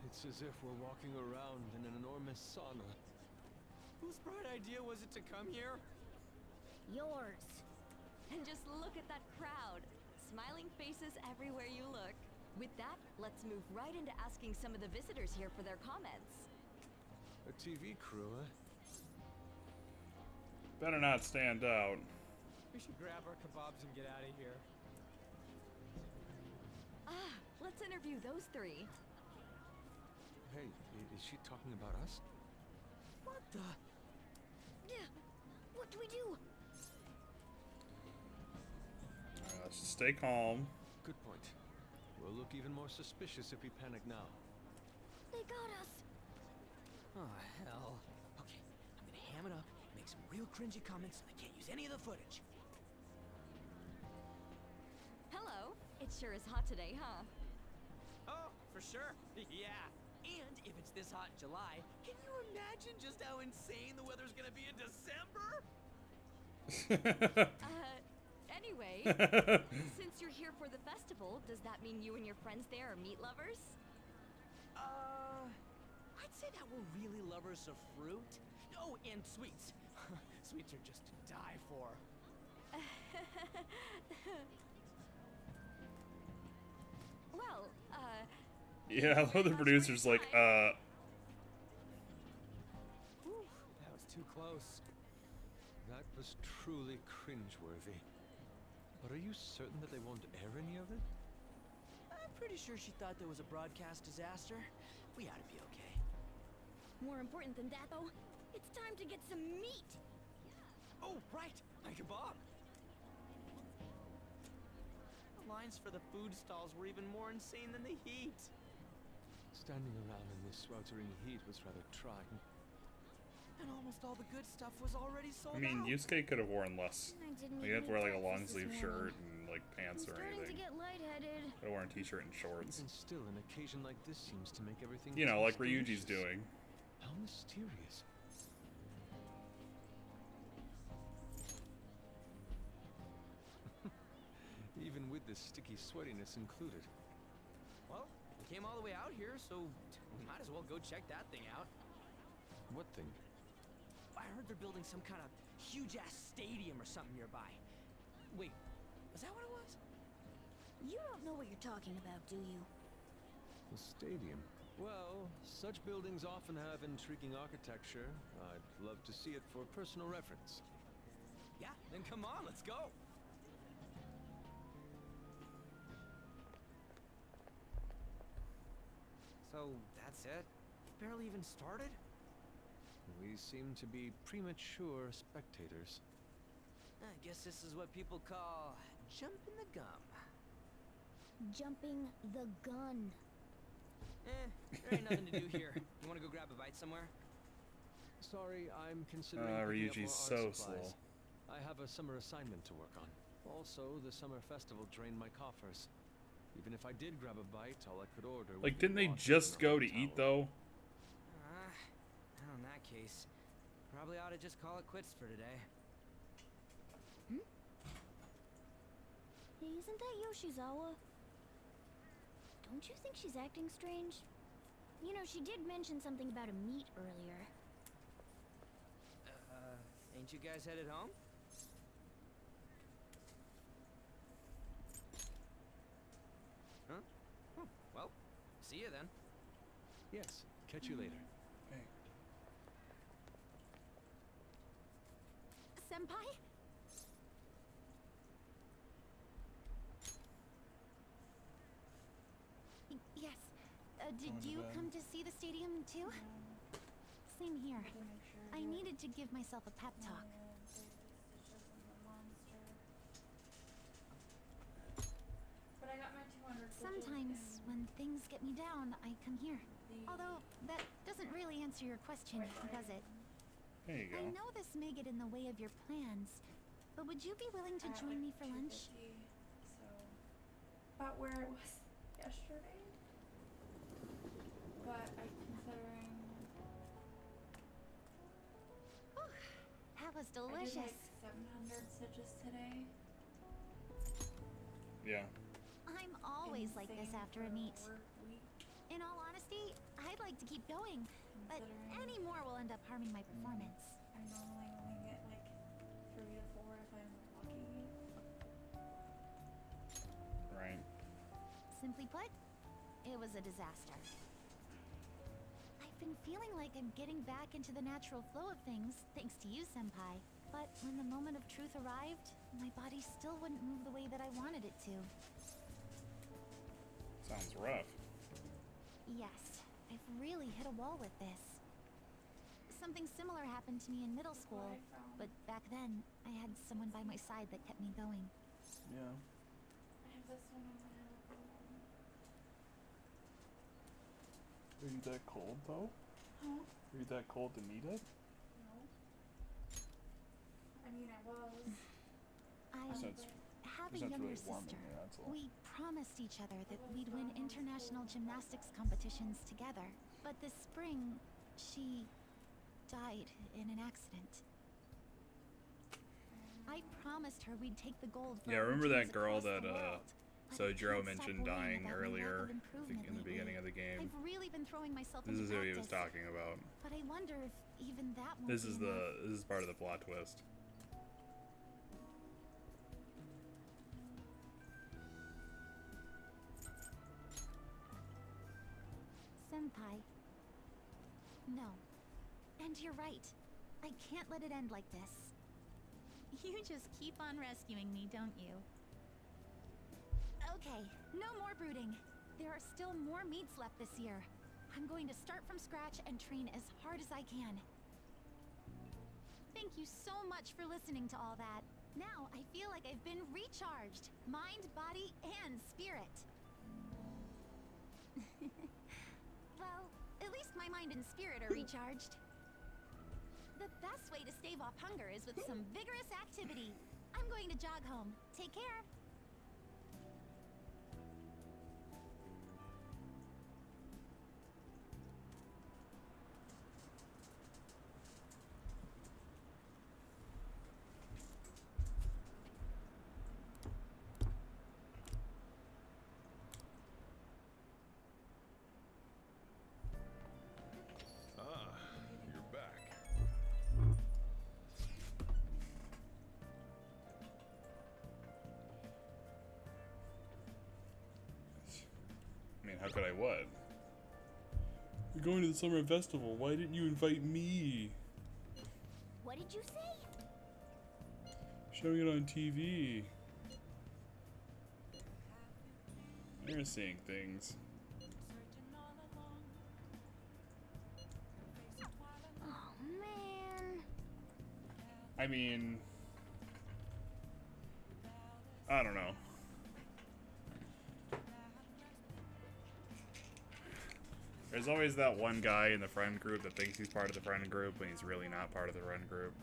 Speaker 8: It's as if we're walking around in an enormous sauna.
Speaker 5: Whose bright idea was it to come here?
Speaker 7: Yours.
Speaker 10: And just look at that crowd. Smiling faces everywhere you look. With that, let's move right into asking some of the visitors here for their comments.
Speaker 8: A TV crew, huh?
Speaker 1: Better not stand out.
Speaker 5: We should grab our kebabs and get out of here.
Speaker 10: Ah, let's interview those three.
Speaker 8: Hey, is she talking about us?
Speaker 5: What the?
Speaker 7: Yeah. What do we do?
Speaker 1: Let's just stay calm.
Speaker 8: Good point. We'll look even more suspicious if we panic now.
Speaker 7: They got us.
Speaker 5: Oh, hell. Okay, I'm gonna ham it up, make some real cringy comments, and I can't use any of the footage.
Speaker 10: Hello. It sure is hot today, huh?
Speaker 5: Oh, for sure. Yeah. And if it's this hot in July, can you imagine just how insane the weather's gonna be in December?
Speaker 10: Anyway, since you're here for the festival, does that mean you and your friends there are meat lovers?
Speaker 5: I'd say that we're really lovers of fruit. Oh, and sweets. Sweets are just to die for.
Speaker 10: Well,
Speaker 1: Yeah, I love the producer's like,
Speaker 5: Whew, that was too close.
Speaker 8: That was truly cringeworthy. But are you certain that they won't air any of it?
Speaker 5: I'm pretty sure she thought there was a broadcast disaster. We ought to be okay.
Speaker 7: More important than that, though, it's time to get some meat.
Speaker 5: Oh, right, my kebab. The lines for the food stalls were even more insane than the heat.
Speaker 8: Standing around in this sweltering heat was rather trying.
Speaker 5: And almost all the good stuff was already sold
Speaker 1: I mean,
Speaker 5: out.
Speaker 1: Yusuke could have worn less.
Speaker 7: I didn't
Speaker 1: Like, you have to
Speaker 7: eat
Speaker 1: wear like a
Speaker 7: breakfast
Speaker 1: long
Speaker 7: this
Speaker 1: sleeve
Speaker 7: morning.
Speaker 1: shirt and like pants
Speaker 7: I'm
Speaker 1: or
Speaker 7: starting to
Speaker 1: anything.
Speaker 7: get lightheaded.
Speaker 1: Could have worn a t-shirt and shorts.
Speaker 8: Even still, an occasion like this seems to make everything
Speaker 1: You know, like
Speaker 8: taste
Speaker 1: Ryuji's
Speaker 8: delicious.
Speaker 1: doing.
Speaker 8: How mysterious. Even with this sticky sweatiness included.
Speaker 5: Well, we came all the way out here, so we might as well go check that thing out.
Speaker 8: What thing?
Speaker 5: I heard they're building some kind of huge-ass stadium or something nearby. Wait, was that what it was?
Speaker 7: You don't know what you're talking about, do you?
Speaker 8: A stadium. Well, such buildings often have intriguing architecture. I'd love to see it for personal reference.
Speaker 5: Yeah, then come on, let's go. So, that's it? Barely even started?
Speaker 8: We seem to be premature spectators.
Speaker 5: I guess this is what people call jumping the gum.
Speaker 7: Jumping the gun.
Speaker 5: There ain't nothing to do here. You wanna go grab a bite somewhere?
Speaker 8: Sorry, I'm considering picking
Speaker 1: Ryuji's
Speaker 8: up more art
Speaker 1: so
Speaker 8: supplies.
Speaker 1: slow.
Speaker 8: I have a summer assignment to work on. Also, the summer festival drained my coffers. Even if I did grab a bite, all I could order would
Speaker 1: Like,
Speaker 8: be
Speaker 1: didn't they
Speaker 8: water
Speaker 1: just
Speaker 8: and a
Speaker 1: go
Speaker 8: hot
Speaker 1: to eat
Speaker 8: towel.
Speaker 1: though?
Speaker 5: Well, in that case, probably ought to just call it quits for today.
Speaker 7: Hey, isn't that Yoshizawa? Don't you think she's acting strange? You know, she did mention something about a meat earlier.
Speaker 5: Ain't you guys headed home? Huh? Oh, well, see you then.
Speaker 8: Yes, catch you later.
Speaker 3: Senpai? Yes. Did you come to see the stadium too? Same here. I needed to give myself a pep talk.
Speaker 11: But I got my 200.
Speaker 3: Sometimes, when things get me down, I come here. Although, that doesn't really answer your question, does it?
Speaker 1: There you
Speaker 3: I
Speaker 1: go.
Speaker 3: know this may get in the way of your plans, but would you be willing to join me for lunch?
Speaker 11: So, about where it was yesterday. But I'm considering.
Speaker 3: Whew, that was
Speaker 11: I did
Speaker 3: delicious.
Speaker 11: like 700 stitches today.
Speaker 1: Yeah.
Speaker 3: I'm always like this
Speaker 11: Insane
Speaker 3: after a
Speaker 11: for
Speaker 3: meet.
Speaker 11: work week,
Speaker 3: In all honesty, I'd like to keep going, but
Speaker 11: considering
Speaker 3: any more will end up harming my performance.
Speaker 11: I normally only get like 3 to 4 if I'm lucky.
Speaker 1: Right.
Speaker 3: Simply put, it was a disaster. I've been feeling like I'm getting back into the natural flow of things, thanks to you, Senpai. But when the moment of truth arrived, my body still wouldn't move the way that I wanted it to.
Speaker 1: Sounds rough.
Speaker 3: Yes, I've really hit a wall with this. Something similar happened to me in middle school,
Speaker 11: I found.
Speaker 3: but back then, I had someone by my side that kept me going.
Speaker 1: Yeah.
Speaker 11: I have this one on my album.
Speaker 1: Are you that cold though?
Speaker 11: Huh?
Speaker 1: Are you that cold to need it?
Speaker 11: No. I mean, I was.
Speaker 3: I
Speaker 1: So it's-
Speaker 3: have a
Speaker 1: it's not
Speaker 3: younger
Speaker 1: really warm in
Speaker 3: sister.
Speaker 1: here, that's all.
Speaker 3: We promised each other that we'd win international gymnastics competitions together. But this spring, she died in an accident. I promised her we'd take the gold for
Speaker 1: Yeah,
Speaker 3: our
Speaker 1: remember that
Speaker 3: routines
Speaker 1: girl
Speaker 3: across
Speaker 1: that
Speaker 3: the world, but I
Speaker 1: Sojiro
Speaker 3: can't
Speaker 1: mentioned
Speaker 3: stop worrying
Speaker 1: dying
Speaker 3: about my lack
Speaker 1: earlier
Speaker 3: of improvement
Speaker 1: in the
Speaker 3: lately.
Speaker 1: beginning of the game.
Speaker 3: I've really been throwing myself
Speaker 1: This
Speaker 3: into
Speaker 1: is who he was
Speaker 3: practice,
Speaker 1: talking about.
Speaker 3: but I wonder if even that won't
Speaker 1: This
Speaker 3: be
Speaker 1: is
Speaker 3: enough.
Speaker 1: this is part of the plot twist.
Speaker 3: Senpai. No. And you're right. I can't let it end like this. You just keep on rescuing me, don't you? Okay, no more brooding. There are still more meets left this year. I'm going to start from scratch and train as hard as I can. Thank you so much for listening to all that. Now I feel like I've been recharged. Mind, body, and spirit. Well, at least my mind and spirit are recharged. The best way to stave off hunger is with some vigorous activity. I'm going to jog home. Take care.
Speaker 6: Ah, you're back.
Speaker 1: I mean, how could I what? We're going to the summer festival. Why didn't you invite me?
Speaker 7: What did you say?
Speaker 1: Showing it on TV. You're seeing things.
Speaker 7: Oh, man.
Speaker 1: I mean, I don't know. There's always that one guy in the friend group that thinks he's part of the friend group when he's really not part of the friend group.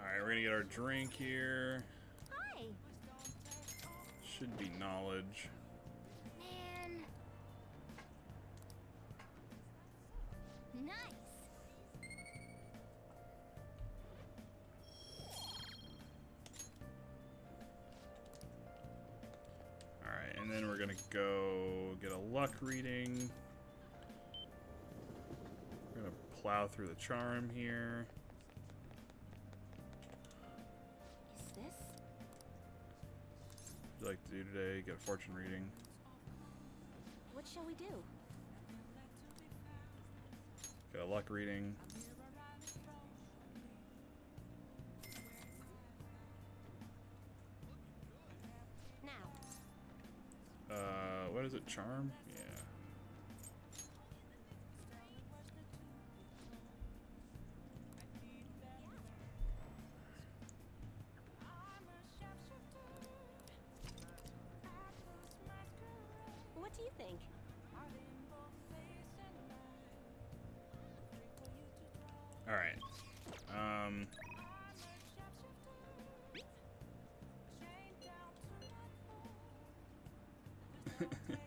Speaker 1: Alright, we're gonna get our drink here.
Speaker 7: Hi.
Speaker 1: Should be knowledge.
Speaker 7: Man. Nice.
Speaker 1: Alright, and then we're gonna go get a luck reading. We're gonna plow through the charm here.
Speaker 7: Is this?
Speaker 1: What would you like to do today? Get a fortune reading.
Speaker 7: What shall we do?
Speaker 1: Get a luck reading.
Speaker 7: Now.
Speaker 1: What is it? Charm? Yeah.
Speaker 7: What do you think?
Speaker 1: Alright.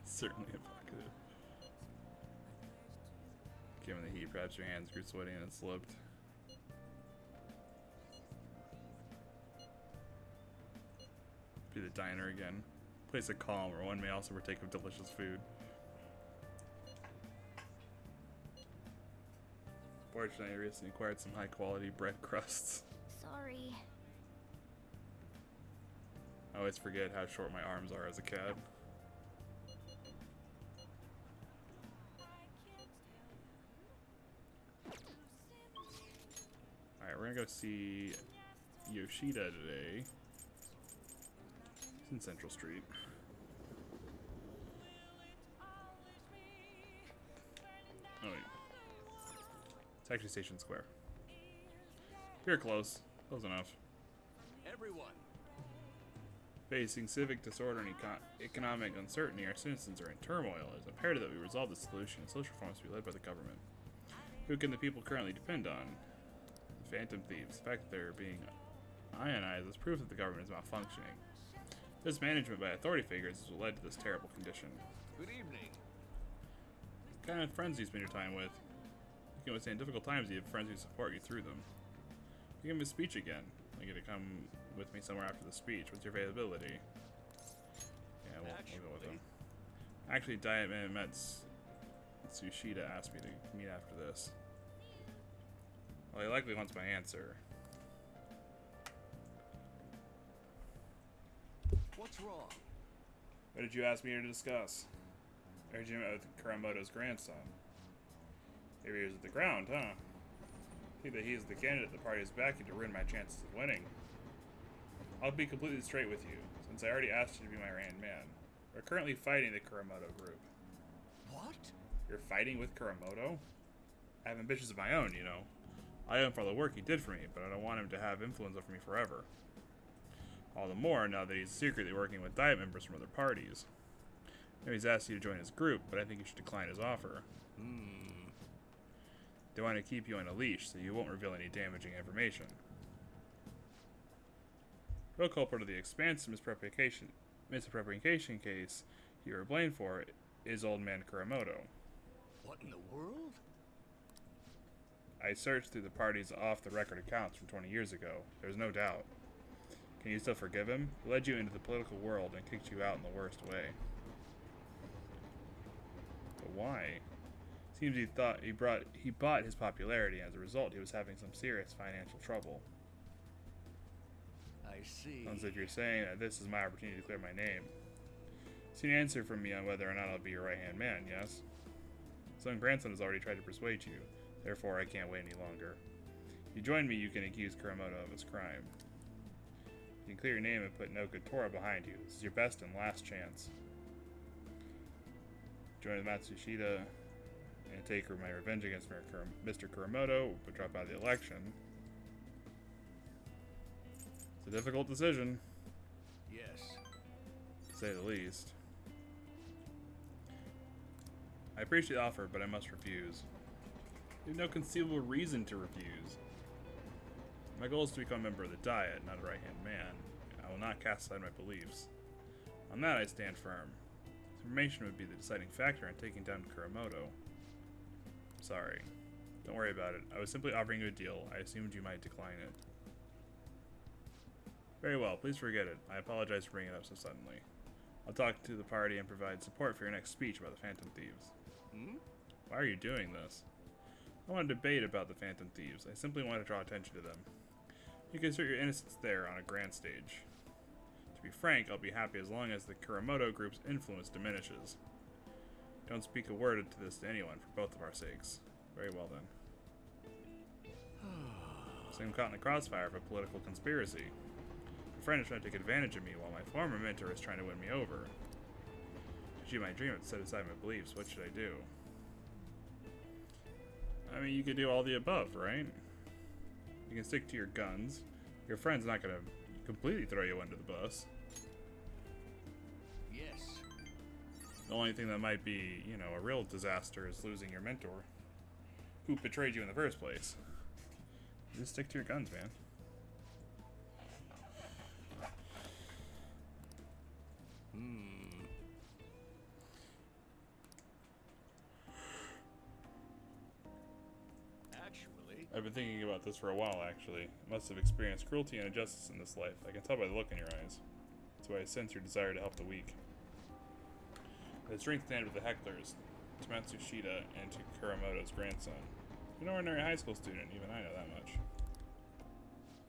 Speaker 1: Certainly evocative. Given the heat, perhaps your hands grew sweaty and it slipped. Be the diner again. Place of calm where one may also partake of delicious food. Fortunately, I recently acquired some high quality bread crusts.
Speaker 7: Sorry.
Speaker 1: I always forget how short my arms are as a cat. Alright, we're gonna go see Yoshida today. It's in Central Street. Oh wait. It's actually Station Square. You're close. Close enough.
Speaker 5: Everyone,
Speaker 1: Facing civic disorder and economic uncertainty, our citizens are in turmoil. It is imperative that we resolve this solution and social reforms be led by the government. Who can the people currently depend on? The Phantom Thieves. The fact that they're being ionized is proof that the government is malfunctioning. Mismanagement by authority figures is what led to this terrible condition.
Speaker 6: Good evening.
Speaker 1: What kind of friends do you spend your time with? You can withstand difficult times, you have friends who support you through them. You give him a speech again. I get to come with me somewhere after the speech. What's your availability? Yeah, we'll go with him. Actually, Diet Man Matsushita asked me to meet after this. Well, he likely wants my answer.
Speaker 4: What's wrong?
Speaker 1: What did you ask me here to discuss? I heard you met with Kuramoto's grandson. Maybe he was at the ground, huh? I think that he is the candidate the party is backing to ruin my chances of winning. I'll be completely straight with you, since I already asked you to be my right-hand man. We're currently fighting the Kuramoto group.
Speaker 4: What?
Speaker 1: You're fighting with Kuramoto? I have ambitions of my own, you know. I owe him for all the work he did for me, but I don't want him to have influence over me forever. All the more now that he's secretly working with Diet members from other parties. Maybe he's asked you to join his group, but I think you should decline his offer. They want to keep you on a leash, so you won't reveal any damaging information. The real culprit of the expansive misappropriation case you were blamed for is old man Kuramoto.
Speaker 4: What in the world?
Speaker 1: I searched through the party's off-the-record accounts from 20 years ago. There's no doubt. Can you still forgive him? He led you into the political world and kicked you out in the worst way. But why? Seems he thought he bought his popularity, and as a result, he was having some serious financial trouble.
Speaker 4: I see.
Speaker 1: Sounds like you're saying that this is my opportunity to clear my name. See an answer from me on whether or not I'll be your right-hand man, yes? Son grandson has already tried to persuade you, therefore I can't wait any longer. If you join me, you can accuse Kuramoto of his crime. You can clear your name and put no good Tora behind you. This is your best and last chance. Join Matsushita and take my revenge against Mr. Kuramoto, but drop out of the election. It's a difficult decision,
Speaker 4: Yes.
Speaker 1: to say the least. I appreciate the offer, but I must refuse. There's no conceivable reason to refuse. My goal is to become a member of the Diet, not a right-hand man. I will not cast aside my beliefs. On that I stand firm. This information would be the deciding factor in taking down Kuramoto. Sorry. Don't worry about it. I was simply offering you a deal. I assumed you might decline it. Very well, please forget it. I apologize for bringing it up so suddenly. I'll talk to the party and provide support for your next speech about the Phantom Thieves. Why are you doing this? I want to debate about the Phantom Thieves. I simply want to draw attention to them. You can assert your innocence there on a grand stage. To be frank, I'll be happy as long as the Kuramoto group's influence diminishes. Don't speak a word to this to anyone, for both of our sakes. Very well then. So I'm caught in the crossfire of a political conspiracy. A friend is trying to take advantage of me while my former mentor is trying to win me over. To achieve my dream and set aside my beliefs, what should I do? I mean, you could do all the above, right? You can stick to your guns. Your friend's not gonna completely throw you under the bus.
Speaker 4: Yes.
Speaker 1: The only thing that might be, you know, a real disaster is losing your mentor, who betrayed you in the first place. Just stick to your guns, man.
Speaker 4: Actually,
Speaker 1: I've been thinking about this for a while, actually. I must have experienced cruelty and injustice in this life. I can tell by the look in your eyes. That's why I sense your desire to help the weak. The strength stand with the hecklers, to Matsushita and to Kuramoto's grandson. You're an ordinary high school student, even I know that much.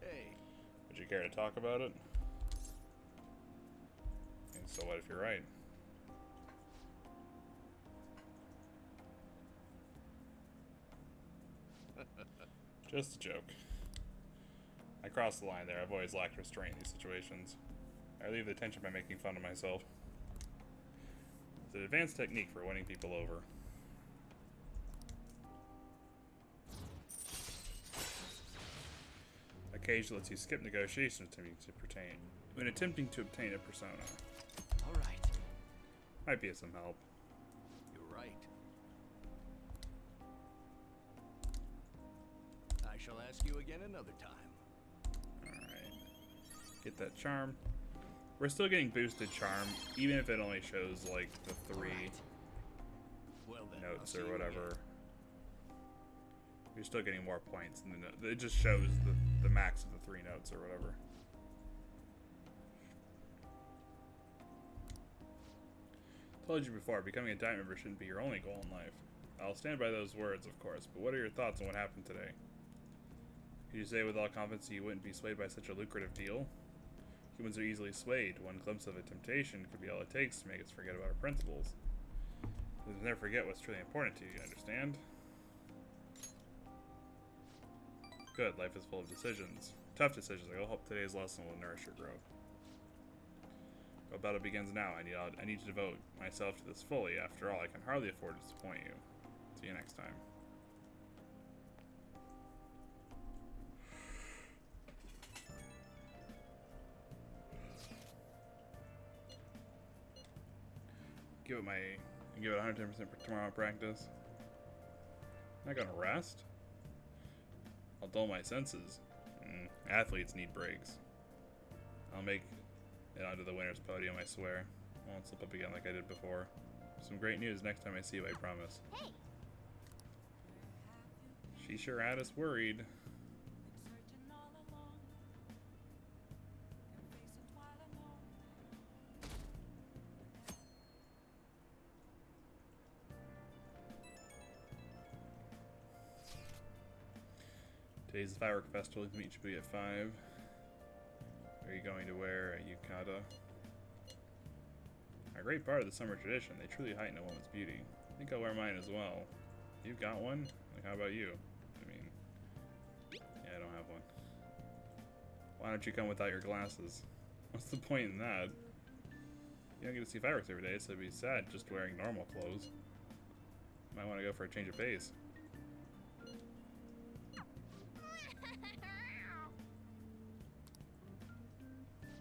Speaker 4: hey,
Speaker 1: Would you care to talk about it? And so what if you're right? Just a joke. I crossed the line there. I've always lacked restraint in these situations. I leave the tension by making fun of myself. It's an advanced technique for winning people over. Cage lets you skip negotiations when attempting to obtain a persona.
Speaker 4: All right.
Speaker 1: Might be of some help.
Speaker 4: You're right. I shall ask you again another time.
Speaker 1: Alright. Get that charm. We're still getting boosted charm, even if it only shows like the 3
Speaker 4: Well then,
Speaker 1: notes
Speaker 4: I'll see
Speaker 1: or
Speaker 4: you
Speaker 1: whatever.
Speaker 4: again.
Speaker 1: You're still getting more points than the note. It just shows the max of the 3 notes or whatever. Told you before, becoming a diamond member shouldn't be your only goal in life. I'll stand by those words, of course, but what are your thoughts on what happened today? Could you say with all confidence you wouldn't be swayed by such a lucrative deal? Humans are easily swayed. One glimpse of a temptation could be all it takes to make us forget about our principles. We'll never forget what's truly important to you, you understand? Good, life is full of decisions. Tough decisions. I hope today's lesson will nourish your growth. Our battle begins now. I need to devote myself to this fully. After all, I can hardly afford to disappoint you. See you next time. Give it 110% for tomorrow practice. I'm not gonna rest. I'll dull my senses. Athletes need breaks. I'll make it onto the winner's podium, I swear. I won't slip up again like I did before. Some great news next time I see you, I promise.
Speaker 3: Hey!
Speaker 1: She sure had us worried. Today's the firework festival. You can meet Shibuya at 5. Are you going to wear a yukata? A great part of the summer tradition. They truly heighten a woman's beauty. I think I'll wear mine as well. You've got one? Like, how about you? I mean, yeah, I don't have one. Why don't you come without your glasses? What's the point in that? You don't get to see fireworks every day, so it'd be sad just wearing normal clothes. Might want to go for a change of pace.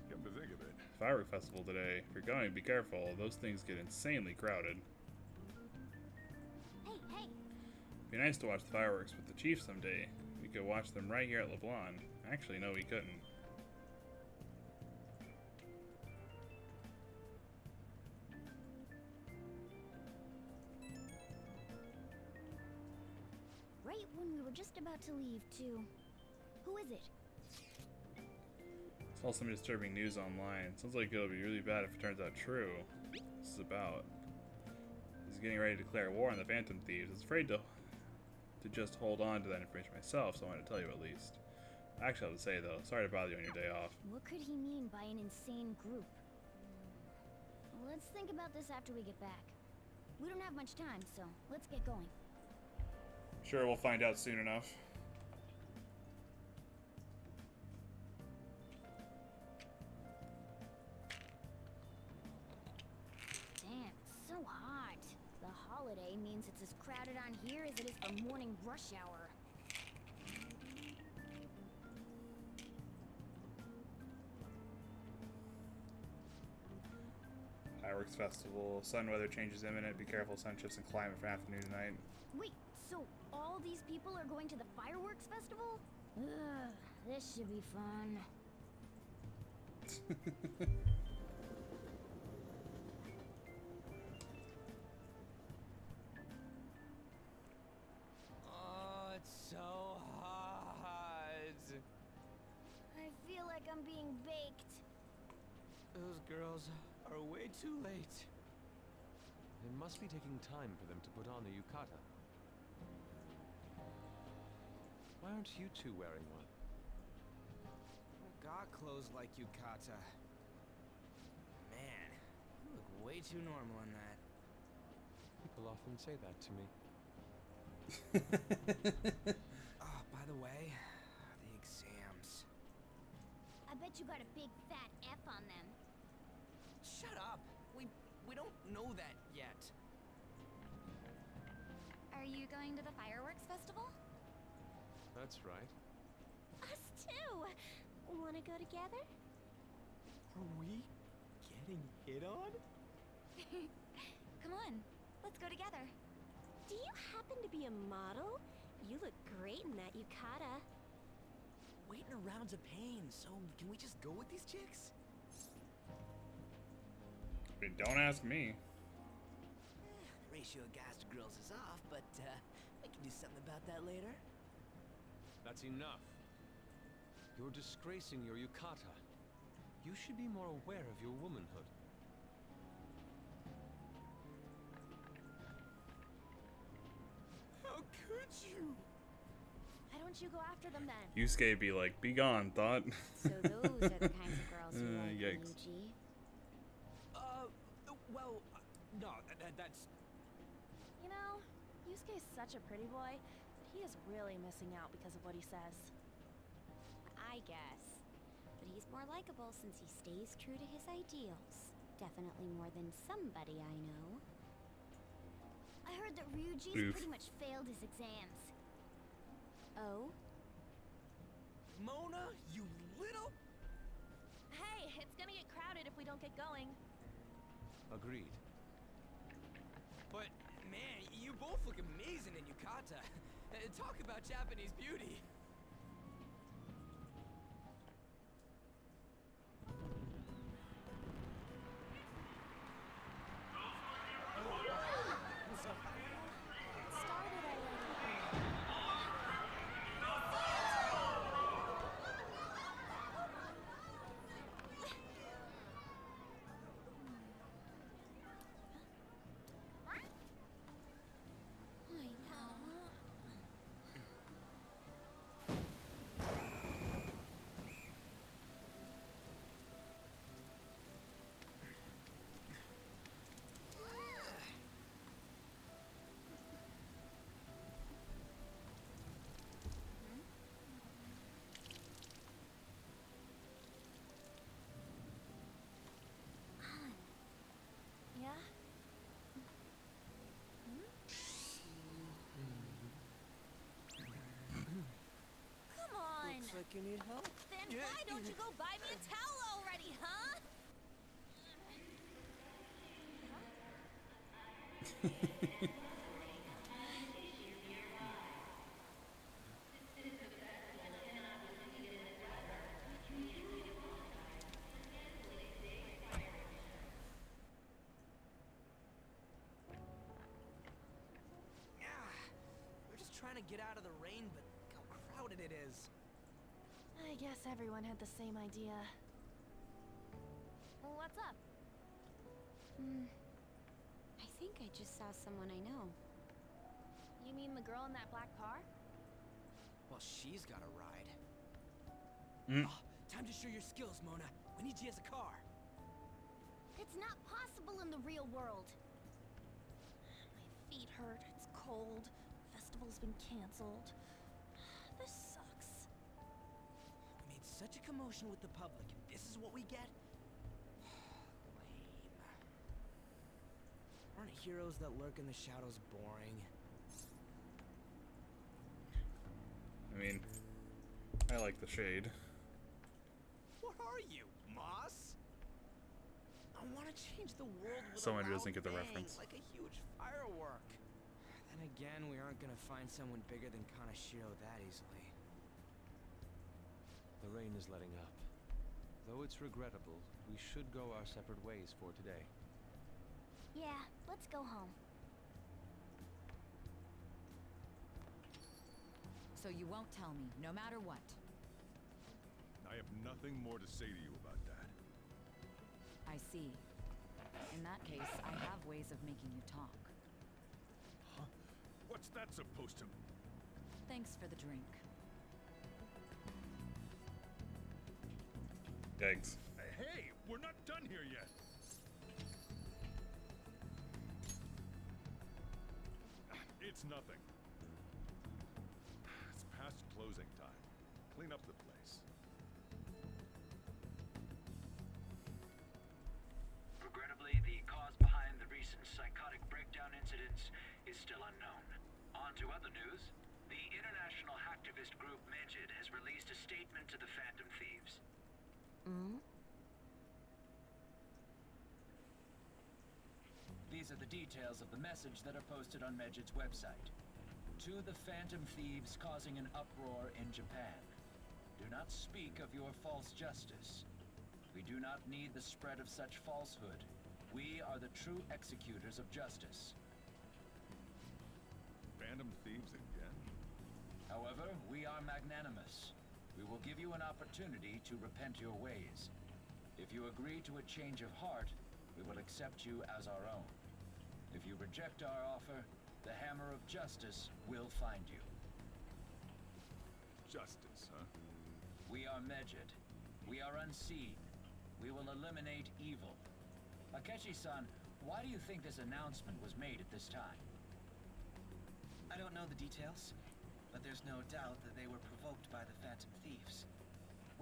Speaker 6: Come to think of it.
Speaker 1: Firework festival today. If you're going, be careful. Those things get insanely crowded.
Speaker 3: Hey, hey!
Speaker 1: It'd be nice to watch the fireworks with the chief someday. We could watch them right here at LeBlanc. Actually, no, we couldn't.
Speaker 3: Right when we were just about to leave, too. Who is it?
Speaker 1: Saw some disturbing news online. Sounds like it'll be really bad if it turns out true. This is about. He's getting ready to declare war on the Phantom Thieves. I was afraid to just hold on to that information myself, so I wanted to tell you at least. I actually have to say though, sorry to bother you on your day off.
Speaker 3: What could he mean by an insane group? Let's think about this after we get back. We don't have much time, so let's get going.
Speaker 1: Sure, we'll find out soon enough.
Speaker 3: Damn, it's so hot. The holiday means it's as crowded on here as it is for morning rush hour.
Speaker 1: Fireworks festival. Sun weather changes imminent. Be careful, sun shifts in climate from afternoon to night.
Speaker 3: Wait, so all these people are going to the fireworks festival? Ugh, this should be fun.
Speaker 5: Oh, it's so hot.
Speaker 3: I feel like I'm being baked.
Speaker 8: Those girls are way too late. It must be taking time for them to put on a yukata. Why aren't you two wearing one?
Speaker 5: Got clothes like yukata. Man, you look way too normal in that.
Speaker 8: People often say that to me.
Speaker 5: Oh, by the way, the exams.
Speaker 3: I bet you got a big fat F on them.
Speaker 5: Shut up. We don't know that yet.
Speaker 3: Are you going to the fireworks festival?
Speaker 8: That's right.
Speaker 3: Us
Speaker 7: too. Wanna go together?
Speaker 5: Are we getting hit on?
Speaker 10: Come on, let's go together.
Speaker 7: Do you happen to be a model? You look great in that yukata.
Speaker 5: Waiting around's a pain, so can we just go with these chicks?
Speaker 1: I mean, don't ask me.
Speaker 5: The ratio of guys to girls is off, but we can do something about that later.
Speaker 8: That's enough. You're disgracing your yukata. You should be more aware of your womanhood.
Speaker 5: How could you?
Speaker 12: Why don't you go after them then?
Speaker 1: Yusuke be like, be gone, thought.
Speaker 7: So those are the kinds of girls you like,
Speaker 1: Yikes.
Speaker 7: Yuji.
Speaker 5: Well, no, that's...
Speaker 12: You know, Yusuke's such a pretty boy, but he is really missing out because of what he says.
Speaker 7: I guess. But he's more likable since he stays true to his ideals. Definitely more than somebody I know.
Speaker 3: I heard that Ryuji's
Speaker 1: Oof.
Speaker 3: pretty much failed his exams.
Speaker 7: Oh?
Speaker 5: Mona, you little...
Speaker 12: Hey, it's gonna get crowded if we don't get going.
Speaker 8: Agreed.
Speaker 5: But, man, you both look amazing in yukata. Talk about Japanese beauty.
Speaker 12: Started already. Yeah?
Speaker 3: Come on!
Speaker 5: Looks like you need help.
Speaker 3: Then why don't you go buy me a towel already, huh?
Speaker 5: We're just trying to get out of the rain, but look how crowded it is.
Speaker 12: I guess everyone had the same idea. Well, what's up?
Speaker 7: I think I just saw someone I know.
Speaker 12: You mean the girl in that black car?
Speaker 5: Well, she's got a ride.
Speaker 1: Mm.
Speaker 5: Oh, time to show your skills, Mona. We need you as a car.
Speaker 3: It's not possible in the real world.
Speaker 12: My feet hurt, it's cold, festival's been canceled. This sucks.
Speaker 5: We made such a commotion with the public, and this is what we get? Lame. Aren't heroes that lurk in the shadows boring?
Speaker 1: I mean, I like the shade.
Speaker 5: What are you, Moss? I want to change the world with
Speaker 1: Someone
Speaker 5: a
Speaker 1: who
Speaker 5: loud
Speaker 1: doesn't get the
Speaker 5: bang,
Speaker 1: reference.
Speaker 5: like a huge firework. Then again, we aren't gonna find someone bigger than Kanashiro that easily.
Speaker 8: The rain is letting up. Though it's regrettable, we should go our separate ways for today.
Speaker 3: Yeah, let's go home.
Speaker 10: So you won't tell me, no matter what.
Speaker 6: I have nothing more to say to you about that.
Speaker 10: I see. In that case, I have ways of making you talk.
Speaker 6: Huh? What's that supposed to...
Speaker 10: Thanks for the drink.
Speaker 1: Yikes.
Speaker 6: Hey, we're not done here yet. It's nothing. It's past closing time. Clean up the place.
Speaker 13: Regrettably, the cause behind the recent psychotic breakdown incidents is still unknown. On to other news. The international hacktivist group Megid has released a statement listening to the Phantom Thieves?
Speaker 2: Hmm?
Speaker 13: These are the details of the message that are posted on Medjed's website. To the Phantom Thieves causing an uproar in Japan. Do not speak of your false justice. We do not need the spread of such falsehood. We are the true executors of justice.
Speaker 6: Phantom Thieves again?
Speaker 13: However, we are magnanimous. We will give you an opportunity to repent your ways. If you agree to a change of heart, we will accept you as our own. If you reject our offer, the hammer of justice will find you.
Speaker 6: Justice, huh?
Speaker 13: We are Medjed. We are unseen. We will eliminate evil. Akechi-san, why do you think this announcement was made at this time?
Speaker 2: I don't know the details, but there's no doubt that they were provoked by the Phantom Thieves.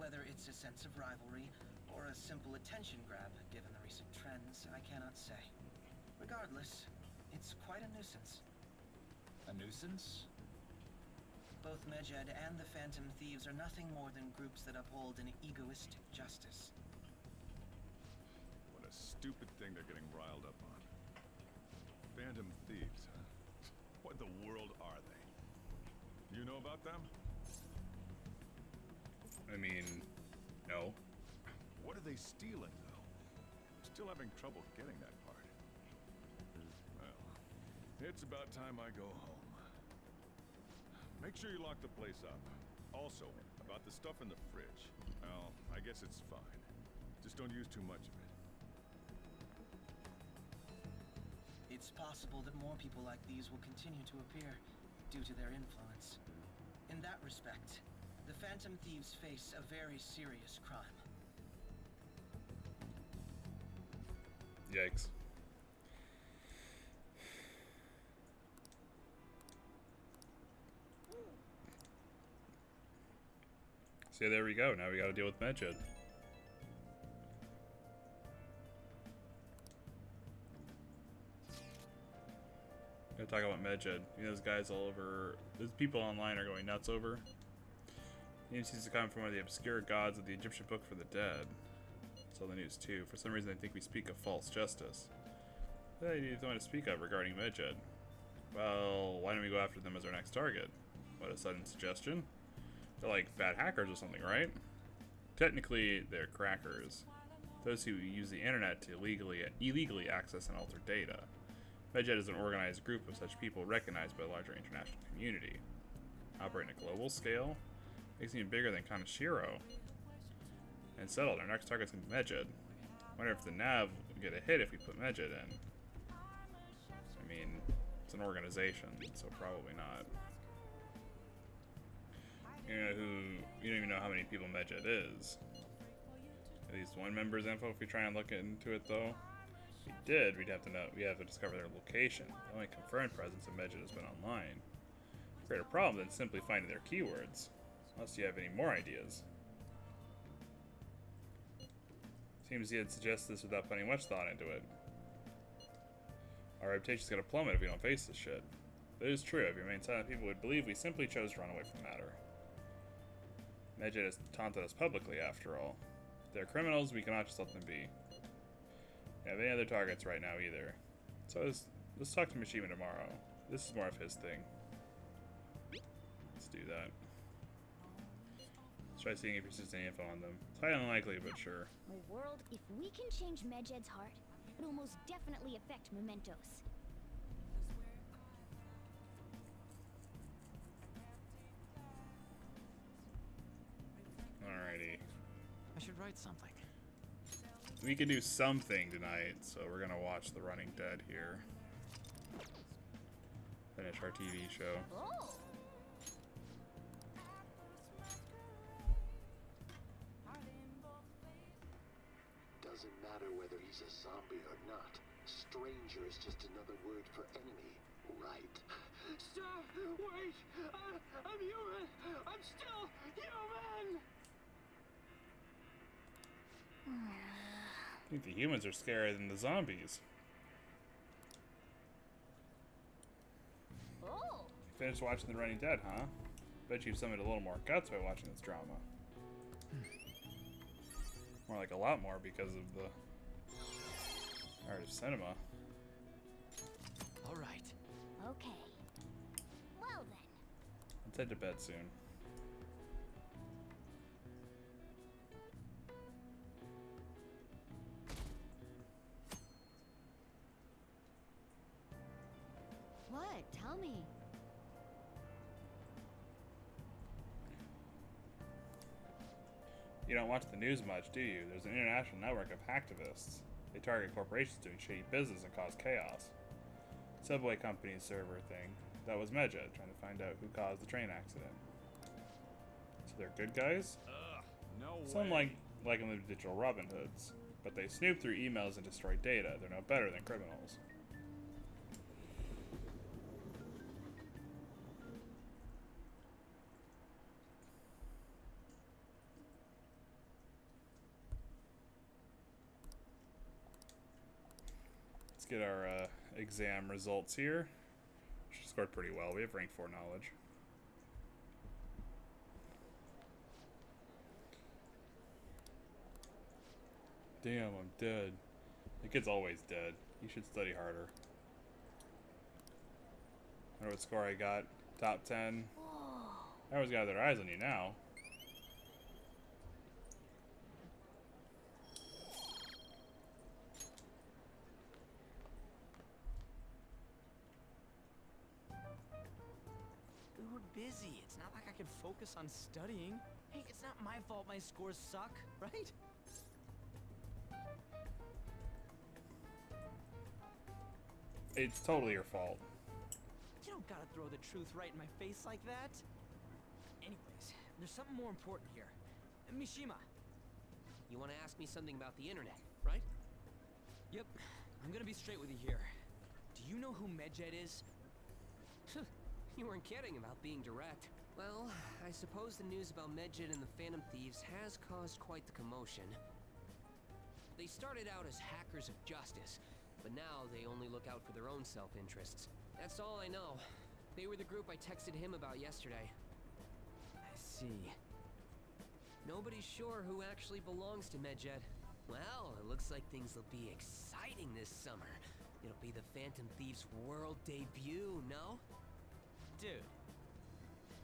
Speaker 2: Whether it's a sense of rivalry or a simple attention grab, given the recent trends, I cannot say. Regardless, it's quite a nuisance.
Speaker 13: A nuisance?
Speaker 2: Both Medjed and the Phantom Thieves are nothing more than groups that uphold an egoistic justice.
Speaker 6: What a stupid thing they're getting riled up on. Phantom Thieves, huh? What in the world are they? You know about them?
Speaker 1: I mean, no.
Speaker 6: What are they stealing, though? I'm still having trouble getting that part. Well, it's about time I go home. Make sure you lock the place up. Also, about the stuff in the fridge. Well, I guess it's fine. Just don't use too much of it.
Speaker 2: It's possible that more people like these will continue to appear due to their influence. In that respect, the Phantom Thieves face a very serious crime.
Speaker 1: Yikes. So there we go. Now we gotta deal with Medjed. Gotta talk about Medjed. You know, those guys all over. Those people online are going nuts over. He seems to come from one of the obscure gods of the Egyptian Book for the Dead. It's all the news too. For some reason, they think we speak of false justice. What do you want to speak of regarding Medjed? Well, why don't we go after them as our next target? What a sudden suggestion. They're like bad hackers or something, right? Technically, they're crackers. Those who use the internet to illegally access and alter data. Medjed is an organized group of such people recognized by the larger international community. Operating at a global scale? Makes them even bigger than Kanashiro. And settled, our next target's gonna be Medjed. Wonder if the Nav will get a hit if we put Medjed in. I mean, it's an organization, so probably not. You don't even know how many people Medjed is. At least one member's info if we try and look into it though. If we did, we'd have to discover their location. The only confirmed presence of Medjed has been online. Greater problem than simply finding their keywords. Unless you have any more ideas. Seems he had suggested this without putting much thought into it. Our reputation's gonna plummet if we don't face this shit. But it is true, if we remain silent, people would believe we simply chose to run away from the matter. Medjed has taunted us publicly, after all. If they're criminals, we cannot just let them be. We don't have any other targets right now, either. So let's talk to Mishima tomorrow. This is more of his thing. Let's do that. Let's try seeing if there's any info on them. It's highly unlikely, but sure.
Speaker 3: My world, if we can change Medjed's heart, it'll most definitely affect Mementos.
Speaker 1: Alrighty.
Speaker 5: I should write something.
Speaker 1: We can do something tonight, so we're gonna watch The Running Dead here. Finish our TV show.
Speaker 3: Oh!
Speaker 14: Doesn't matter whether he's a zombie or not. Stranger is just another word for enemy, right?
Speaker 5: Stop! Wait! I'm human! I'm still human!
Speaker 1: I think the humans are scarier than the zombies.
Speaker 3: Oh!
Speaker 1: You finished watching The Running Dead, huh? Bet you've summoned a little more guts by watching this drama. More like a lot more because of the art of cinema.
Speaker 5: All right.
Speaker 3: Okay. Well then.
Speaker 1: Let's head to bed soon.
Speaker 10: What? Tell me.
Speaker 1: You don't watch the news much, do you? There's an international network of hacktivists. They target corporations doing shady business and cause chaos. Subway company's server thing. That was Medjed, trying to find out who caused the train accident. So they're good guys?
Speaker 6: Ugh, no
Speaker 1: Some
Speaker 6: way.
Speaker 1: like them the digital Robin Hoods. But they snoop through emails and destroy data. They're no better than criminals. Let's get our exam results here. She scored pretty well. We have rank 4 knowledge. Damn, I'm dead. The kid's always dead. You should study harder. I wonder what score I got. Top 10. Everyone's got their eyes on you now.
Speaker 5: We were busy. It's not like I could focus on studying. Hey, it's not my fault my scores suck, right?
Speaker 1: It's totally your fault.
Speaker 5: You don't gotta throw the truth right in my face like that. Anyways, there's something more important here. Mishima.
Speaker 15: You want to ask me something about the internet, right?
Speaker 5: Yep, I'm gonna be straight with you here. Do you know who Medjed is?
Speaker 15: You weren't kidding about being direct. Well, I suppose the news about Medjed and the Phantom Thieves has caused quite the commotion. They started out as hackers of justice, but now they only look out for their own self-interests. That's all I know. They were the group I texted him about yesterday.
Speaker 5: I see.
Speaker 15: Nobody's sure who actually belongs to Medjed. Well, it looks like things will be exciting this summer. It'll be the Phantom Thieves' world debut, no?
Speaker 5: Dude.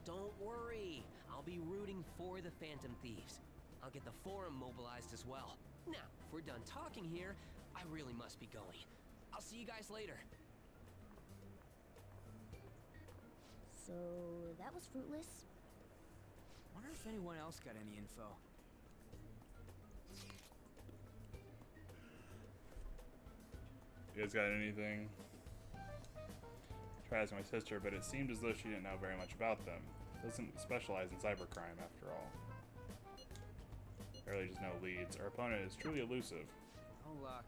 Speaker 15: Don't worry. I'll be rooting for the Phantom Thieves. I'll get the forum mobilized as well. Now, if we're done talking here, I really must be going. I'll see you guys later.
Speaker 3: So, that was fruitless?
Speaker 5: Wonder if anyone else got any info.
Speaker 1: You guys got anything? Tried asking my sister, but it seemed as though she didn't know very much about them. Doesn't specialize in cybercrime, after all. Barely just no leads. Our opponent is truly elusive.
Speaker 5: No luck.